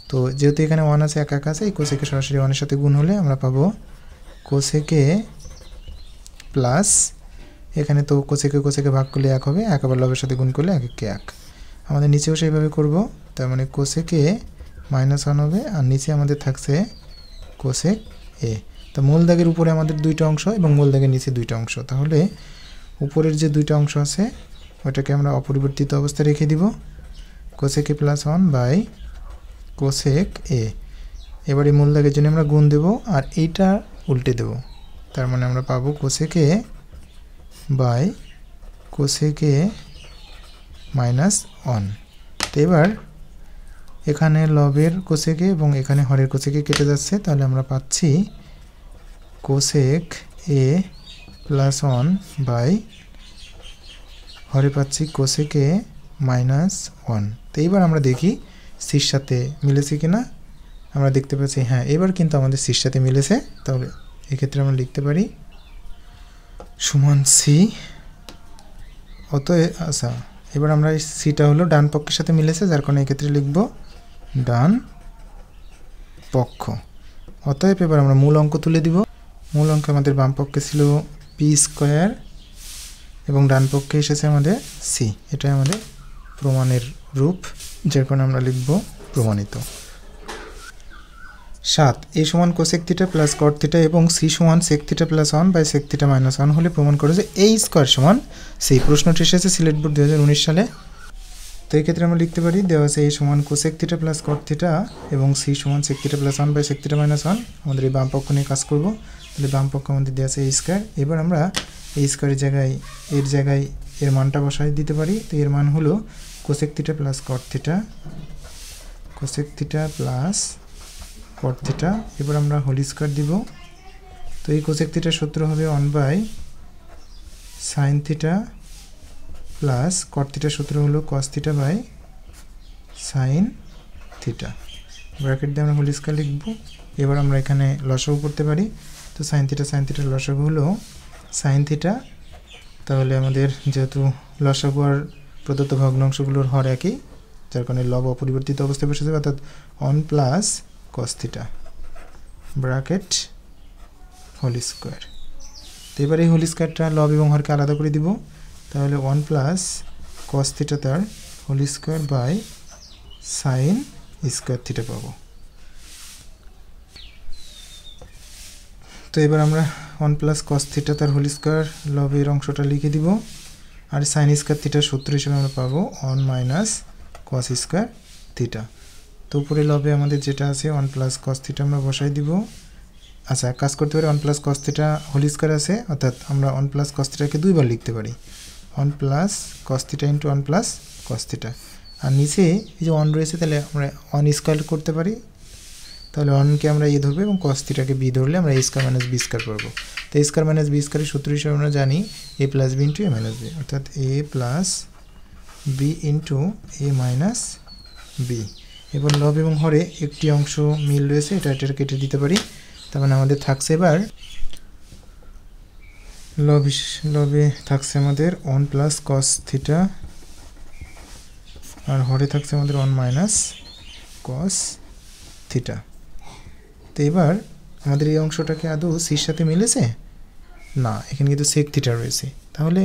Speaker 1: তো যেহেতু এখানে 1 আছে, এক আছে, এই cosec a সরাসরি 1 এর সাথে গুণ হলে আমরা পাবো cosec a প্লাস, এখানে তো cosec a ভাগ করলে 1 হবে, 1 আবার লবের সাথে গুণ করলে 1 × 1। আমাদের নিচেও সেইভাবে করব, তার মানে cosec a -1 হবে, আর নিচে আমাদের থাকছে cosec a। তো মূল দাগের উপরে আমাদের দুইটা অংশ এবং মূল দাগের নিচে দুইটা অংশ, তাহলে উপরের যে দুইটা অংশ আছে ওটাকে আমরা অপরিবর্তিত অবস্থায় রেখে দিব, cosec a + 1/cosec a। এবার এই মূল দাগের জন্য আমরা গুণ দেব আর এইটা উল্টে দেব, তার মানে আমরা পাবো cosec a cosec a -1। তো এবার এখানে লবের cosec a এবং এখানে হরের cosec a কেটে যাচ্ছে, তাহলে আমরা পাচ্ছি cosec a + 1 হরে পাচ্ছি cosec a -1। তো এইবার আমরা দেখি সির সাথে মিলেছে কিনা। আমরা দেখতে পাচ্ছি হ্যাঁ, এবার কিন্তু আমাদের সির সাথে মিলেছে। তাহলে এক্ষেত্রে আমরা লিখতে পারি সমান সি। অতএব আচ্ছা, এবার আমরা এই সিটা হলো ডান পক্ষের সাথে মিলেছে, যার কারণে এক্ষেত্রে লিখব ডান পক্ষ। অতএব এবার আমরা মূল অঙ্ক তুলে দিব। মূল অঙ্ক আমাদের বাম পক্ষে ছিল p² এবং ডান পক্ষে এসেছে আমাদের সি। এটাই আমাদের প্রমাণের রূপ, যার কারণে আমরা লিখব প্রমাণিত। 7 a সমান cosec θ প্লাস cot θ এবং c সমান sec θ প্লাস 1/sec θ -1 হলে প্রমাণ করে যে a স্কয়ার সমান সেই প্রশ্নটি এসেছে সিলেট বোর্ড 2019 সালে। তো এই ক্ষেত্রে আমরা লিখতে পারি দেওয়া আছে a সমান cosec θ প্লাস cot θ এবং c সমান sec θ প্লাস 1/sec θ -1। আমাদের এই বাম পক্ষ নিয়ে কাজ করব, তাহলে বাম পক্ষ আমাদের দেওয়া আছে a স্কয়ার। এবার আমরা এই স্কয়ারের জায়গায় এর মানটা বসাই দিতে পারি। তো এর মান হলো cosec θ plus cot θ, cosec θ plus cot θ। এবার আমরা হোল স্কয়ার দিব। তো এই cosec θ সূত্র হবে 1/sin θ প্লাস cot θ সূত্র হলো cos θ বাই sin θ। ব্র্যাকেট দিয়ে আমরা হোল স্কয়ার লিখব। এবার আমরা এখানে লসাগু করতে পারি। তো sin θ লসাগু হলো sin θ তাহলে আমাদের যেহেতু লসাগু আর প্রদত্ত ভগ্নাংশগুলোর হর একই, যার কারণে লব অপরিবর্তিত অবস্থায় বসে যাবে, অর্থাৎ 1 plus cos theta bracket whole square. তো এবার এই হোল স্কোয়ারটা লব এবং হরকে আলাদা করে দিব, তাহলে 1 প্লাস কস থিটা তার whole square by sine square theta পাবো। তো এবার আমরা 1 প্লাস কস থিটা তার হোল স্কোয়ার লবের অংশটা লিখে দিব, আর সাইন স্কোয়ার থিটার সূত্র হিসেবে আমরা পাবো 1 মাইনাস কস স্কোয়ার থিটা। তো উপরে লবে আমাদের যেটা আছে 1 প্লাস কস থিটা আমরা বসাই দিব। আচ্ছা, কাজ করতে পারি 1 plus cos theta whole square আছে, অর্থাৎ আমরা 1 প্লাস কস থিটাকে দুইবার লিখতে পারি, 1 plus cos theta into 1 plus cos theta. আর নিচে এই যে 1 রয়েছে, তাহলে আমরা 1 স্কোয়ার করতে পারি, তাহলে 1কে আমরা এ ধরবো এবং কস থিটাকে বি ধরলে আমরা এ স্কোয়ার মাইনাস বি স্কোয়ার পাবো। তো এ স্কোয়ার মাইনাস বি স্কোয়ারের সূত্র হিসেবে আমরা জানি এ প্লাস বি ইন্টু এ মাইনাস বি, অর্থাৎ এ প্লাস বি ইন্টু এ মাইনাস বি। এবার লব এবং হরে একটি অংশ মিল রয়েছে, এটা কেটে দিতে পারি। তার মানে আমাদের থাকছে এবার লবে থাকছে আমাদের 1 প্লাস কস থিটা, আর হরে থাকছে আমাদের 1 মাইনাস কস থিটা। তো এবার আমাদের এই অংশটাকে আদৌ সির সাথে মিলেছে না, এখানে কিন্তু সেক থিটা রয়েছে, তাহলে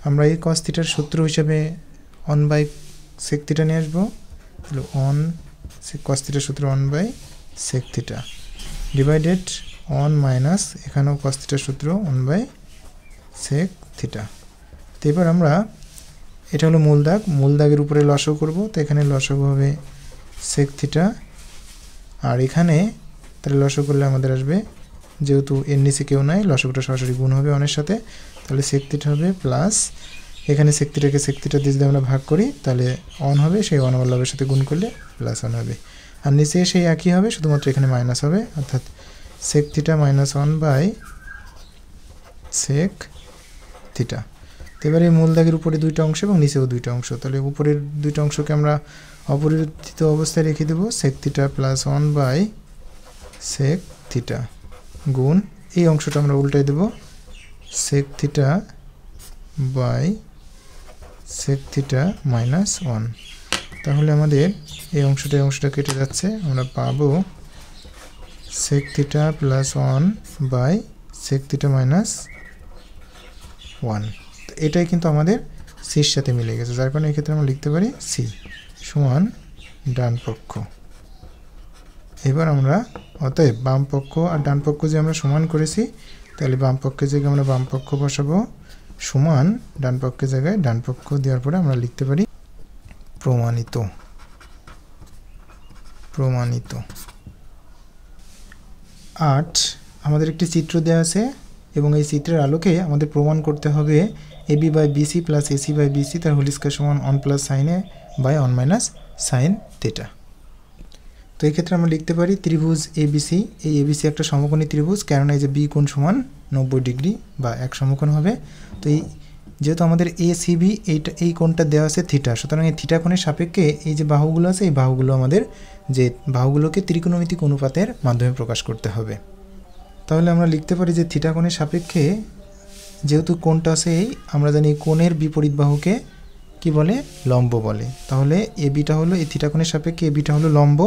Speaker 1: আমরা এই কস থিটার সূত্র হিসাবে 1 বাই সেক থিটা নিয়ে আসবো। তাহলে 1 কস থিটার সূত্র 1 by sec theta divided 1 minus এখানেও কস থিটার সূত্র 1 বাই সেক থিটা। তো এবার আমরা এটা হলো মূল দাগের উপরে লসাগু করব, তো এখানে লসাগু হবে সেক থিটা, আর এখানে তাহলে লসাগু করলে আমাদের আসবে, যেহেতু এর নিচে কেউ নাই, লসাগুটা সরাসরি গুণ হবে 1 এর সাথে, তাহলে সেক থিটা হবে প্লাস, এখানে সেক থিটাকে সেক থিটা দিয়ে যদি আমরা ভাগ করি তাহলে 1 হবে, সেই 1 আবার লবের সাথে গুণ করলে প্লাস 1 হবে, আর নিচে সেই একই হবে, শুধুমাত্র এখানে মাইনাস হবে, অর্থাৎ sec theta minus 1 by sec theta. তো এবার এই মূল দাগের উপরে দুইটা অংশ এবং নিচেও দুইটা অংশ, তাহলে উপরের দুইটা অংশকে আমরা অপরিবর্তিত অবস্থায় রেখে দেবো, sec theta plus 1 by sec theta গুণ এই অংশটা আমরা উল্টাই দেব, sec theta by sec theta minus 1। তাহলে আমাদের এই অংশটা কেটে যাচ্ছে, আমরা পাবো sec theta plus 1 by sec theta minus 1। তো এটাই কিন্তু আমাদের সির সাথে মিলে গেছে, যার কারণে এক্ষেত্রে আমরা লিখতে পারি সি সমান ডান পক্ষ। এবার আমরা অতএব বাম পক্ষ আর ডান পক্ষ যে আমরা সমান করেছি, তাহলে বাম পক্ষের জায়গায় আমরা বাম পক্ষ বসাবো, সমান ডান পক্ষের জায়গায় ডান পক্ষ দেওয়ার পরে আমরা লিখতে পারি প্রমাণিত। 8 আমাদের একটি চিত্র দেওয়া আছে এবং এই চিত্রের আলোকে আমাদের প্রমাণ করতে হবে AB by BC plus AC by BC তার হোল স্কয়ার সমান 1 plus sine A by 1 minus sine theta. তো এই ক্ষেত্রে আমরা লিখতে পারি ত্রিভুজ এবিসি, এই এবিসি একটা সমকোণী ত্রিভুজ, কেননা এই যে বি কোণ সমান 90 ডিগ্রি বা এক সমকোণ হবে। তো এই যেহেতু আমাদের এসিবি এই কোণটা দেওয়া আছে থিটা, সুতরাং এই থিটা কোণের সাপেক্ষে এই যে বাহুগুলো আছে, এই বাহুগুলো আমাদের যে বাহুগুলোকে ত্রিকোণমিতিক অনুপাতের মাধ্যমে প্রকাশ করতে হবে। তাহলে আমরা লিখতে পারি যে থিটা কোণের সাপেক্ষে যেহেতু কোণটা আছে এই, আমরা জানি কোণের বিপরীত বাহুকে কি বলে, লম্ব বলে। তাহলে এবিটা হলো এই থিটা কোণের সাপেক্ষে এবিটা হলো লম্ব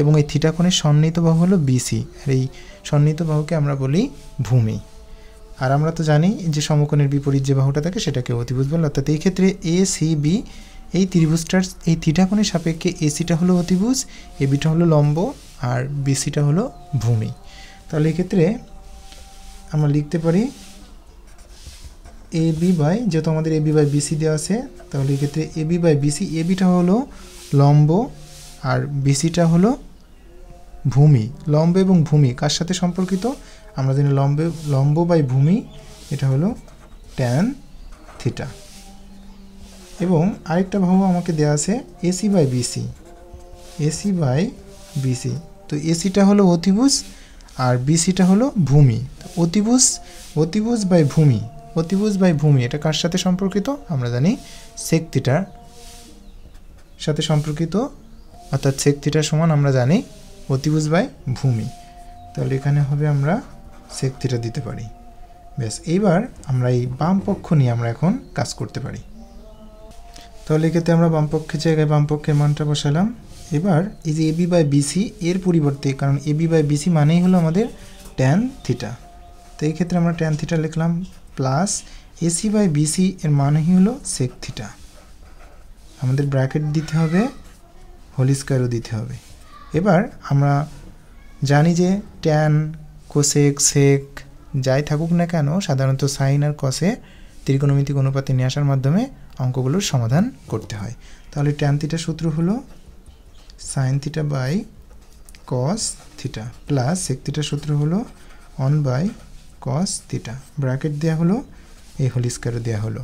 Speaker 1: এবং এই থিটা কোণের সন্নিহিত বাহু হলো বিসি, আর এই সন্নিহিত বাহুকে আমরা বলি ভূমি। আর আমরা তো জানি যে সমকোণের বিপরীত যে বাহুটা থাকে সেটাকে অতিভুজ বলে, অর্থাৎ এই ক্ষেত্রে এ সি বি এই ত্রিভুজটার এই থিটা কোণের সাপেক্ষে এসিটা হলো অতিভুজ, এবিটা হলো লম্ব আর বিসিটা হলো ভূমি। তাহলে এক্ষেত্রে আমরা লিখতে পারি এবি বাই, যেহেতু আমাদের এবি বাই বিসি দেওয়া আছে, তাহলে এক্ষেত্রে এবি বাই বিসি, এবিটা হলো লম্ব আর বিসিটা হলো ভূমি। লম্ব এবং ভূমি কার সাথে সম্পর্কিত, আমরা জানি লম্ব বাই ভূমি এটা হলো ট্যান থিটা। এবং আরেকটা বাহু আমাকে দেওয়া আছে AC by BC, AC by BC. তো এসিটা হলো অতিভুজ আর বিসিটা হলো ভূমি। অতিভুজ বাই ভূমি, অতিভুজ বাই ভূমি এটা কার সাথে সম্পর্কিত, আমরা জানি সেক থিটার সাথে সম্পর্কিত, অর্থাৎ সেক থিটার সমান আমরা জানি অতিভুজ বাই ভূমি। তাহলে এখানে হবে আমরা সেক থিটা দিতে পারি। ব্যাস, এইবার আমরা এই বাম পক্ষ নিয়ে আমরা এখন কাজ করতে পারি। তাহলে এক্ষেত্রে আমরা বাম পক্ষের জায়গায় বাম পক্ষের মানটা বসালাম। এবার এই যে এবি বাই বিসি এর পরিবর্তে, কারণ এবি বাই বিসি মানেই হলো আমাদের ট্যান থিটা, তো এই ক্ষেত্রে আমরা ট্যান থিটা লিখলাম প্লাস এসি বাই বিসি এর মানেই হলো সেক থিটা। আমাদের ব্র্যাকেট দিতে হবে, হোল স্কয়ারও দিতে হবে। এবার আমরা জানি যে ট্যান, কোসেক, সেক যাই থাকুক না কেন সাধারণত সাইন আর কসে ত্রিকোণমিতিক অনুপাতে নিয়ে আসার মাধ্যমে অঙ্কগুলোর সমাধান করতে হয়। তাহলে ট্যান থিটার সূত্র হলো sine theta by cos theta plus sec থিটার সূত্র হলো 1 বাই কস থিটা, ব্র্যাকেট দেওয়া হলো, এই হোল স্কয়ারও দেওয়া হলো।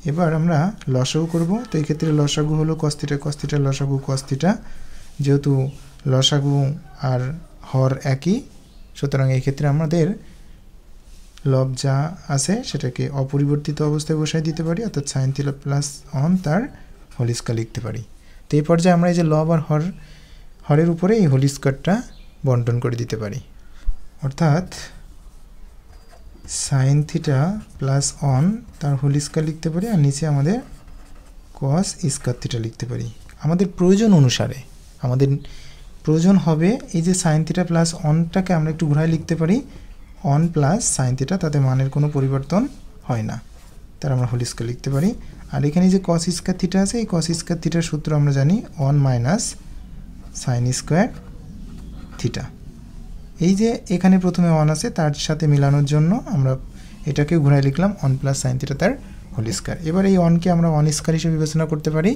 Speaker 1: এবার আমরা লসাগু করব, তো এই ক্ষেত্রে লসাগু হলো কস থিটা লসাগু কস থিটা, যেহেতু লসাগু আর হর একই, সুতরাং এই ক্ষেত্রে আমাদের লব যা আছে সেটাকে অপরিবর্তিত অবস্থায় বসাই দিতে পারি, অর্থাৎ সাইন থিটা প্লাস 1 তার হোল স্কয়ার লিখতে পারি। তো এই পর্যায়ে আমরা এই যে লব আর হরের উপরে এই হোল স্কয়ারটা বন্টন করে দিতে পারি, অর্থাৎ সাইন থিটা প্লাস 1 তার হোল স্কয়ার লিখতে পারি, আর নিচে আমাদের কস স্কয়ার থিটা লিখতে পারি। আমাদের প্রয়োজন অনুসারে আমাদের প্রয়োজন হবে এই যে সাইন থিটা প্লাস 1টাকে আমরা একটু ঘুরায় লিখতে পারি 1 প্লাস সাইন থিটা, তাতে মানের কোনো পরিবর্তন হয় না, তার আমরা হোল স্কয়ার লিখতে পারি। আর এখানে যে কস স্কয়ার থিটা আছে, এই কস স্কয়ার থিটার সূত্র আমরা জানি 1 মাইনাস সাইন স্কয়ার থিটা। এই যে এখানে প্রথমে 1 আছে, তার সাথে মিলানোর জন্য আমরা এটাকে ঘুরায় লিখলাম 1 প্লাস সাইন থিটা তার হোল স্কয়ার। এবার এই 1কে আমরা 1 স্কয়ার হিসেবে বিবেচনা করতে পারি,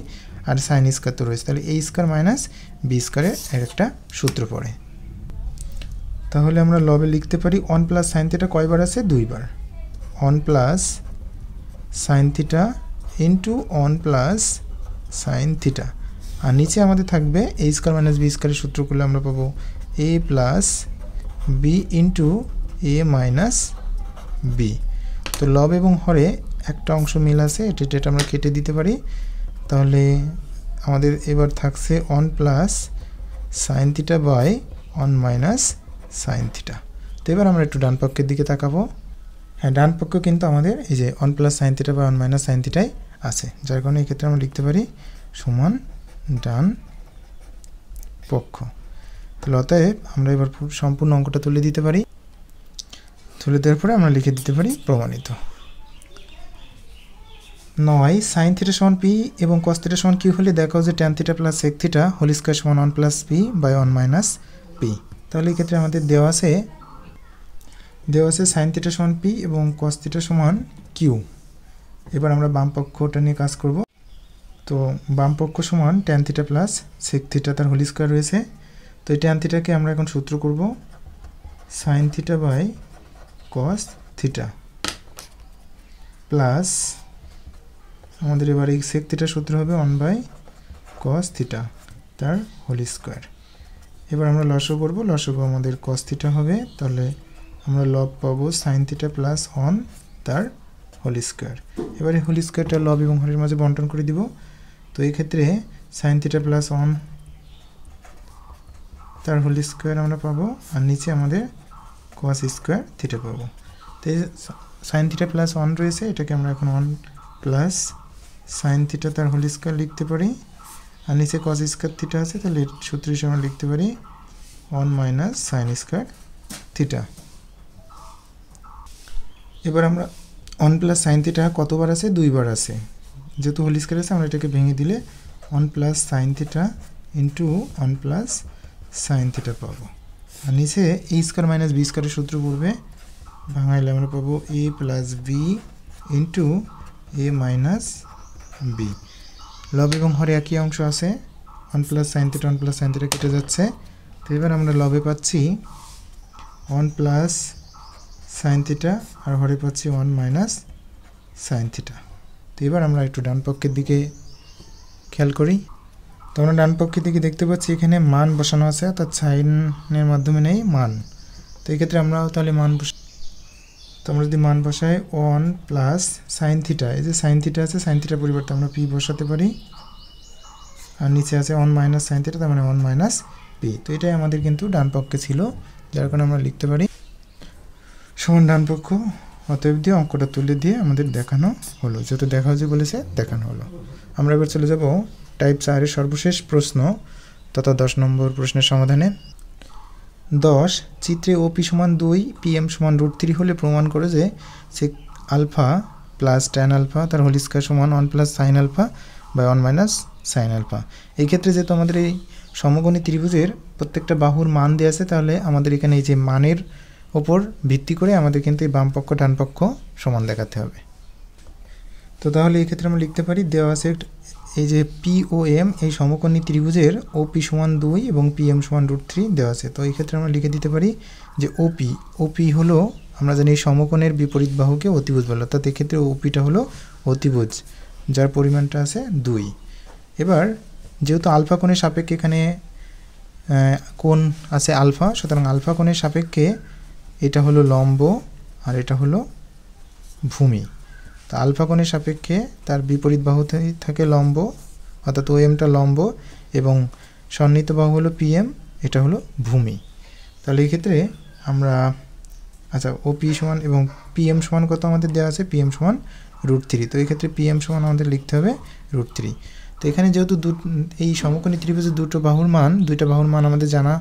Speaker 1: আর সাইন স্কয়ার তো রয়েছে, তাহলে a স্কয়ার মাইনাস b স্কয়ারের একটা সূত্র পড়ে। তাহলে আমরা লবে লিখতে পারি 1 প্লাস সাইন থিটা কয়বার আছে, 2 বার, 1 plus sine theta into 1 plus sine theta, আর নিচে আমাদের থাকবে a স্কয়ার মাইনাস b স্কয়ারের সূত্র করলে আমরা পাবো a plus b into a minus b। তো লব এবং হরে একটা অংশ মিল আছে, এটা আমরা কেটে দিতে পারি, তাহলে আমাদের এবার থাকছে 1 plus sine theta by 1 minus sine theta. তো এবার আমরা একটু ডান পক্ষের দিকে তাকাবো। হ্যাঁ, ডান পক্ষ কিন্তু আমাদের এই যে 1 plus sine theta by 1 minus sine থিটাই আছে, যার কারণে এই ক্ষেত্রে আমরা লিখতে পারি সমান ডান পক্ষ। তাহলে অতএব আমরা এবার সম্পূর্ণ অঙ্কটা তুলে দিতে পারি, তুলে দেওয়ার পরে আমরা লিখে দিতে পারি প্রমাণিত। 9 সাইন থিটা সমান পি এবং কস থিটা সমান কিউ হলে দেখাও যে tan theta plus sec theta whole square সমান 1 plus p by 1 minus p. তাহলে এই ক্ষেত্রে আমাদের দেওয়া আছে সাইন থিটা সমান পি এবং কস থিটা সমান কিউ। এবার আমরা বাম পক্ষটা নিয়ে কাজ করব। তো বাম পক্ষ সমান tan theta plus sec theta তার হোল স্কয়ার রয়েছে, তো এই ট্যান থিটাকে আমরা এখন সূত্র করব sine theta by cos theta plus আমাদের এবার এই সেক থিটার সূত্র হবে 1 বাই কস থিটা তার হোল স্কয়ার। এবার আমরা লসাগু করব, লসাগু আমাদের কস থিটা হবে, তাহলে আমরা লব পাবো সাইন থিটা প্লাস 1 তার হোল স্কয়ার। এবারে হোল স্কয়ারটা লব এবং হরের মাঝে বন্টন করে দিব, তো এই ক্ষেত্রে সাইন থিটা প্লাস 1 তার হোল স্কয়ার আমরা পাবো, আর নিচে আমাদের কস স্কয়ার থিটা পাবো। তো সাইন থিটা প্লাস 1 রয়েছে, এটাকে আমরা এখন 1 প্লাস সাইন থিটা তার হোল স্কয়ার লিখতে পারি, আর নিচে কস স্কয়ার থিটা আছে, তাহলে এর সূত্র হিসেবে আমরা লিখতে পারি 1 মাইনাস সাইন স্কয়ার থিটা। এবার আমরা 1 প্লাস সাইন থিটা কতবার আছে, 2 বার আছে, যেহেতু হোল স্কয়ার আছে আমরা এটাকে ভেঙে দিলে 1 plus sine theta into 1 plus sine theta পাবো, আর নিচে এ স্কয়ার মাইনাস বি স্কয়ারের সূত্র পড়বে, ভাঙাইলে আমরা পাবো এ প্লাস বি ইন্টু এ মাইনাস বি। লব এবং হরে একই অংশ আছে, 1 plus sine theta 1 plus sine theta কেটে যাচ্ছে, তো এবার আমরা লবে পাচ্ছি 1 প্লাস সাইন থিটা আর হরে পাচ্ছি 1 মাইনাস সাইন থিটা। তো এবার আমরা একটু ডান পক্ষের দিকে খেয়াল করি, তো আমরা ডান পক্ষের দিকে দেখতে পাচ্ছি এখানে মান বসানো আছে, অর্থাৎ সাইনের মাধ্যমে নেই মান, তো এক্ষেত্রে আমরাও তাহলে মান তো আমরা যদি মান বসাই 1 প্লাস সাইন থিটা, এই যে সাইন থিটা আছে, সাইন থিটার পরিবর্তে আমরা পি বসাতে পারি, আর নিচে আছে 1 মাইনাস সাইন থিটা, তার মানে 1 মাইনাস পি। তো এটাই আমাদের কিন্তু ডান পক্ষে ছিল, যার কারণে আমরা লিখতে পারি সমান ডান পক্ষ অতএব দিয়ে অঙ্কটা তুলে দিয়ে আমাদের দেখানো হলো, যেহেতু দেখা হয়েছে বলেছে দেখানো হলো। আমরা এবার চলে যাব টাইপ 4 এর সর্বশেষ প্রশ্ন তথা 10 নম্বর প্রশ্নের সমাধানে। 10 চিত্রে ওপি সমান 2 পিএম সমান √3 হলে প্রমাণ করে যে sec alpha plus tan alpha তার হোল স্কয়ার সমান 1 plus sine alpha by 1 minus sine alpha. এই ক্ষেত্রে যেহেতু আমাদের এই সমকোণী ত্রিভুজের প্রত্যেকটা বাহুর মান দেওয়া আছে, তাহলে আমাদের এখানে এই যে মানের ওপর ভিত্তি করে আমাদের কিন্তু এই বাম পক্ষ ডান পক্ষ সমান দেখাতে হবে। তো তাহলে এই ক্ষেত্রে আমরা লিখতে পারি দেওয়া আছে এই যে পি ও এম এই সমকোণী ত্রিভুজের ওপি সমান 2 এবং পিএম সমান √3 দেওয়া আছে। তো এই ক্ষেত্রে আমরা লিখে দিতে পারি যে ওপি হলো, আমরা জানি সমকোণের বিপরীত বাহুকে অতিভুজ বলে, অর্থাৎ এক্ষেত্রে ওপিটা হলো অতিভুজ যার পরিমাণটা আছে 2। এবার যেহেতু আলফা কোণের সাপেক্ষে এখানে কোণ আছে আলফা, সুতরাং আলফা কোণের সাপেক্ষে এটা হলো লম্ব আর এটা হলো ভূমি। তো আলফা কোণের সাপেক্ষে তার বিপরীত বাহু থাকে লম্ব, অর্থাৎ ও এমটা লম্ব এবং সন্নিহিত বাহু হলো পিএম, এটা হলো ভূমি। তাহলে এই ক্ষেত্রে আমরা ওপি সমান এবং পিএম সমান কত আমাদের দেওয়া আছে, পিএম সমান √3। তো এই ক্ষেত্রে পিএম সমান আমাদের লিখতে হবে √3। তো এখানে যেহেতু এই সমকোণী ত্রিভুজের দুইটা বাহুর মান আমাদের জানা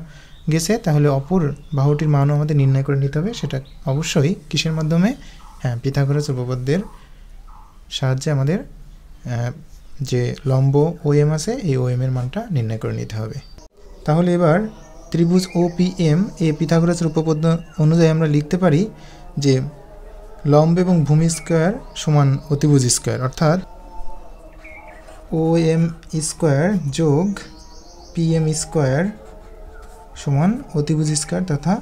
Speaker 1: গেছে, তাহলে অপর বাহুটির মানও আমাদের নির্ণয় করে নিতে হবে। সেটা অবশ্যই কিসের মাধ্যমে, পিথাগোরাস উপপাদ্যের সাহায্যে আমাদের যে লম্ব ওএম আছে এই ওএম এর মানটা নির্ণয় করে নিতে হবে। তাহলে এবার ত্রিভুজ ওপিএম এই পিথাগোরাসের উপপাদ্য অনুযায়ী আমরা লিখতে পারি যে লম্ব এবং ভূমি স্কয়ার সমান অতিভুজ স্কয়ার, অর্থাৎ ওএম স্কয়ার যোগ পিএম স্কয়ার সমান অতিভুজ স্কয়ার তথা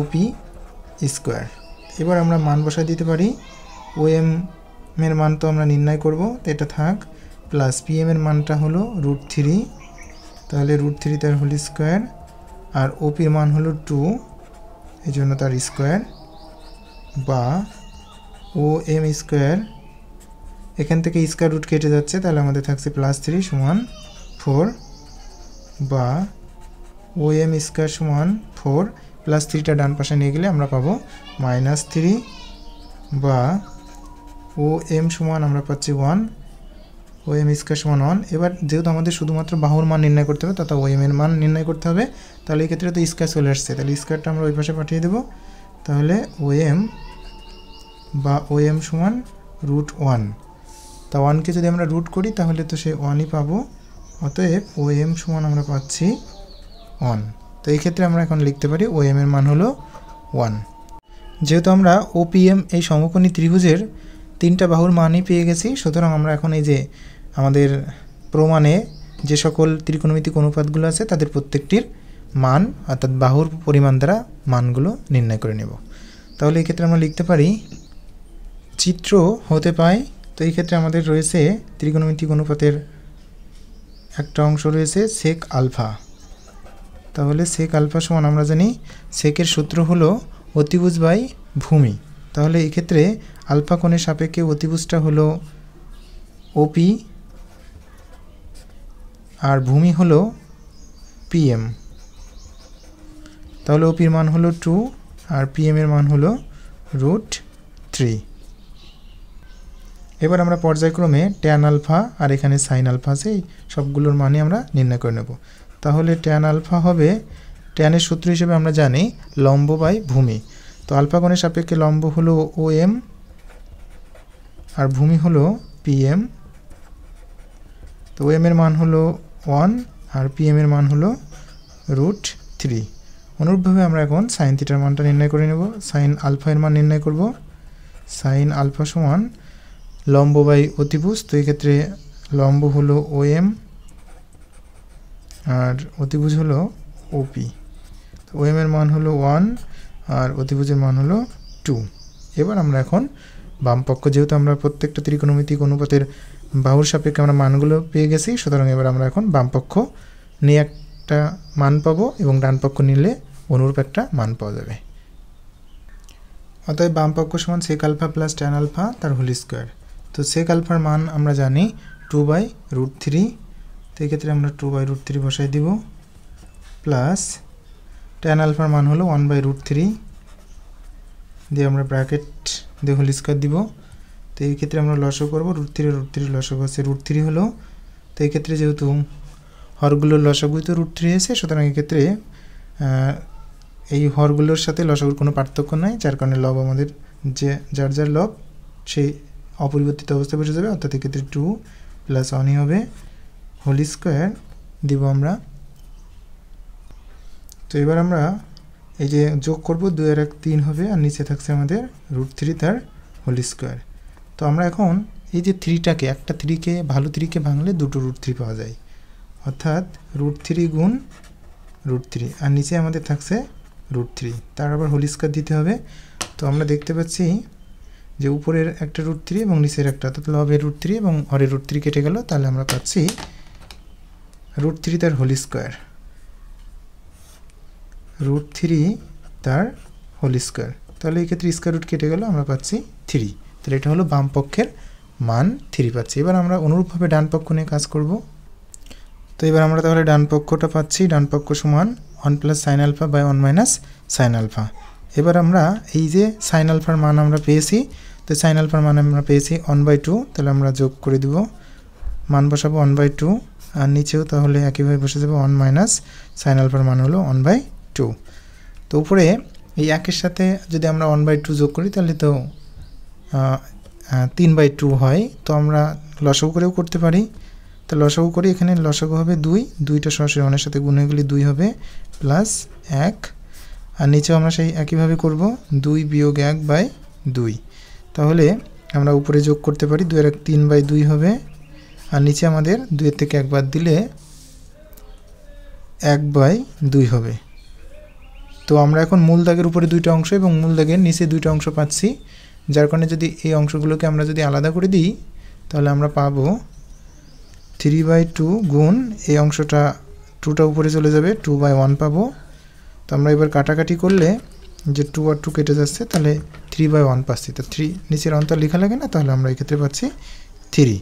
Speaker 1: ওপি স্কয়ার। এবার আমরা মান বসায় দিতে পারি। ওএম এর মান তো আমরা নির্ণয় করব, তো এটা থাক, প্লাস পিএম এর মানটা হলো √3, তাহলে √3 তার হোল স্কয়ার, আর ওপির মান হলো 2, এই জন্য তার স্কয়ার, বা ওএম স্কয়ার, এখান থেকে স্কয়ার রুট কেটে যাচ্ছে, তাহলে আমাদের থাকছে +3 সমান 4, বা ওএম স্কয়ার সমান 4 +3টা ডান পাশে নিয়ে গেলে আমরা পাবো -3, বা ওএম সমান আমরা পাচ্ছি 1, ওএম স্কয়ার সমান 1। এবার যেহেতু আমাদের শুধুমাত্র বাহুর মান নির্ণয় করতে হবে তথা ওএম এর মান নির্ণয় করতে হবে, তাহলে এই ক্ষেত্রে তো স্কয়ার চলে আসছে, তাহলে স্কয়ারটা আমরা ওই পাশে পাঠিয়ে দেব। তাহলে ওএম বা ওএম সমান √1, তা 1কে যদি আমরা রুট করি তাহলে তো সে 1ই পাবো, অতএব ওএম সমান আমরা পাচ্ছি 1। তো এই ক্ষেত্রে আমরা এখন লিখতে পারি ওএম এর মান হলো 1। যেহেতু আমরা ওপিএম এই সমকোণী ত্রিভুজের 3টা বাহুর মানই পেয়ে গেছি, সুতরাং আমরা এখন এই যে আমাদের প্রমাণে যে সকল ত্রিকোণমিতিক অনুপাতগুলো আছে তাদের প্রত্যেকটির মান অর্থাৎ বাহুর পরিমাণ দ্বারা মানগুলো নির্ণয় করে নেব। তাহলে এই ক্ষেত্রে আমরা লিখতে পারি চিত্র হতে পায়। তো এই ক্ষেত্রে আমাদের রয়েছে ত্রিকোণমিতিক অনুপাতের একটা অংশ রয়েছে সেক আলফা। তাহলে সেক আলফা সমান আমরা জানি সেকের সূত্র হলো অতিভুজ বাই ভূমি। তাহলে এই ক্ষেত্রে আলফা কোণের সাপেক্ষে অতিভুজটা হলো ওপি আর ভূমি হলো পিএম। তাহলে ওপির মান হলো 2 আর পিএম এর মান হলো √3। এবার আমরা পর্যায়ক্রমে ট্যান আলফা আর এখানে সাইন আলফা আছে, সবগুলোর মানই আমরা নির্ণয় করে নেব। তাহলে ট্যান আলফা হবে, ট্যানের সূত্র হিসেবে আমরা জানি লম্ব বাই ভূমি। তো আলফা কোণের সাপেক্ষে লম্ব হলো ওএম আর ভূমি হলো পিএম। তো ওএম এর মান হলো 1 আর পিএম এর মান হলো √3। অনুরূপভাবে আমরা এখন সাইন থিটার মানটা নির্ণয় করে নেব। সাইন আলফা এর মান নির্ণয় করব। সাইন আলফা সমান লম্ব বাই অতিভুজ। তো এই ক্ষেত্রে লম্ব হলো ওএম আর অতিভুজ হলো ওপি। তো ওএম এর মান হলো 1 আর অতিভুজের মান হলো 2। এবার আমরা এখন বাম পক্ষ, যেহেতু আমরা প্রত্যেকটা ত্রিকোণমিতিক অনুপাতের বাহুর সাপেক্ষে আমরা মানগুলো পেয়ে গেছি, সুতরাং এবার আমরা এখন বাম পক্ষ নিয়ে একটা মান পাবো এবং ডান পক্ষ নিলে অনুরূপ একটা মান পাওয়া যাবে। অতএব বাম পক্ষ সমান sec alpha plus tan alpha তার হোল স্কয়ার। তো সেক আলফার মান আমরা জানি 2/√3। তো এই ক্ষেত্রে আমরা 2/√3 বসাই দিব, প্লাস ট্যান আলফার মান হলো 1/√3 দিয়ে আমরা ব্র্যাকেট দিয়ে হোল স্কয়ার দিব। তো এই ক্ষেত্রে আমরা লসাগু করব, √3 লসাগু আছে √3 হলো। তো এই ক্ষেত্রে যেহেতু হরগুলোর লসাগুই তো √3 আছে, সুতরাং এই ক্ষেত্রে এই হরগুলোর সাথে লসাগুর কোনো পার্থক্য নাই, যার কারণে লব আমাদের যে যার যার লব সেই অপরিবর্তিত অবস্থায় বসে যাবে, অর্থাৎ এক্ষেত্রে 2 + 1 হবে, হোল স্কয়ার দিব আমরা। তো এবার আমরা এই যে যোগ করব, 2 আর 1 3 হবে, আর নিচে থাকছে আমাদের √3 তার হোল স্কয়ার। তো আমরা এখন এই যে 3টাকে, একটা 3কে ভালো 3কে ভাঙলে দুটো √3 পাওয়া যায়, অর্থাৎ √3 গুণ √3, আর নিচে আমাদের থাকছে √3, তার আবার হোল স্কয়ার দিতে হবে। তো আমরা দেখতে পাচ্ছি যে উপরের একটা √3 এবং নিচের একটা, অর্থাৎ লবের √3 এবং হরের √3 কেটে গেল, তাহলে আমরা পাচ্ছি √3 তার হোল স্কয়ার, √3 তার হোল স্কয়ার। তাহলে এই ক্ষেত্রে স্কয়ার রুট কেটে গেল, আমরা পাচ্ছি 3। তাহলে এটা হলো বাম পক্ষের মান 3 পাচ্ছি। এবার আমরা অনুরূপভাবে ডান পক্ষ নিয়ে কাজ করব। তো এবার আমরা তাহলে ডান পক্ষটা পাচ্ছি, ডান পক্ষ সমান 1 + sin α / 1 - sin α। এবার আমরা এই যে sin α এর মান আমরা পেয়েছি, তো sin α এর মান আমরা পেয়েছি 1/2, তাহলে আমরা যোগ করে দিব, মান বসাবো 1/2, আর নিচেও তাহলে একইভাবে বসে যাবে 1 - sin α এর মান হলো 1/2। তো উপরে এই 1-এর সাথে যদি আমরা 1/2 যোগ করি তাহলে তো 3/2 হয়। তো আমরা লসাগু করেও করতে পারি। তো লসাগু করি, এখানে লসাগু হবে 2, 2টা সরাসরি 1-এর সাথে গুণ হয়ে গেলে 2 হবে, +1, আর নিচেও আমরা সেই একইভাবে করব, 2 - 1/2। তাহলে আমরা উপরে যোগ করতে পারি, 2 আর 1 3/2 হবে, আর নিচে আমাদের 2-এর থেকে 1 বাদ দিলে 1/2 হবে। তো আমরা এখন মূল দাগের উপরে 2টা অংশ এবং মূল দাগের নিচে 2টা অংশ পাচ্ছি, যার কারণে যদি এই অংশগুলোকে আমরা যদি আলাদা করে দিই তাহলে আমরা পাবো 3/2 গুণ এই অংশটা 2টা উপরে চলে যাবে, 2/1 পাবো। তো আমরা এবার কাটাকাটি করলে যে 2 আর 2 কেটে যাচ্ছে, তাহলে 3/1 পাচ্ছি। তো 3 নিচের অন্তর লেখা লাগে না, তাহলে আমরা এই ক্ষেত্রে পাচ্ছি 3।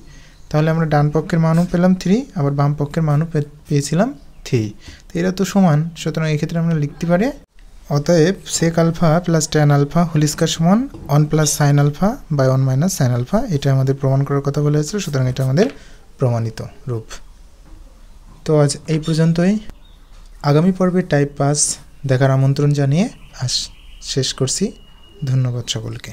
Speaker 1: তাহলে আমরা ডান পক্ষের মানও পেলাম 3, আবার বাম পক্ষের মানও পেয়েছিলাম 3। তো এরা তো সমান, সুতরাং এই ক্ষেত্রে আমরা লিখতে পারি অতএব sec α + tan α হোল স্কয়ার সমান 1 + sin α / 1 - sin α। এটা আমাদের প্রমাণ করার কথা বলা হয়েছিল, সুতরাং এটা আমাদের প্রমাণিত রূপ। তো আজ এই পর্যন্তই। আগামী পর্বে টাইপ 5 দেখার আমন্ত্রণ জানিয়ে শেষ করছি। ধন্যবাদ সকলকে।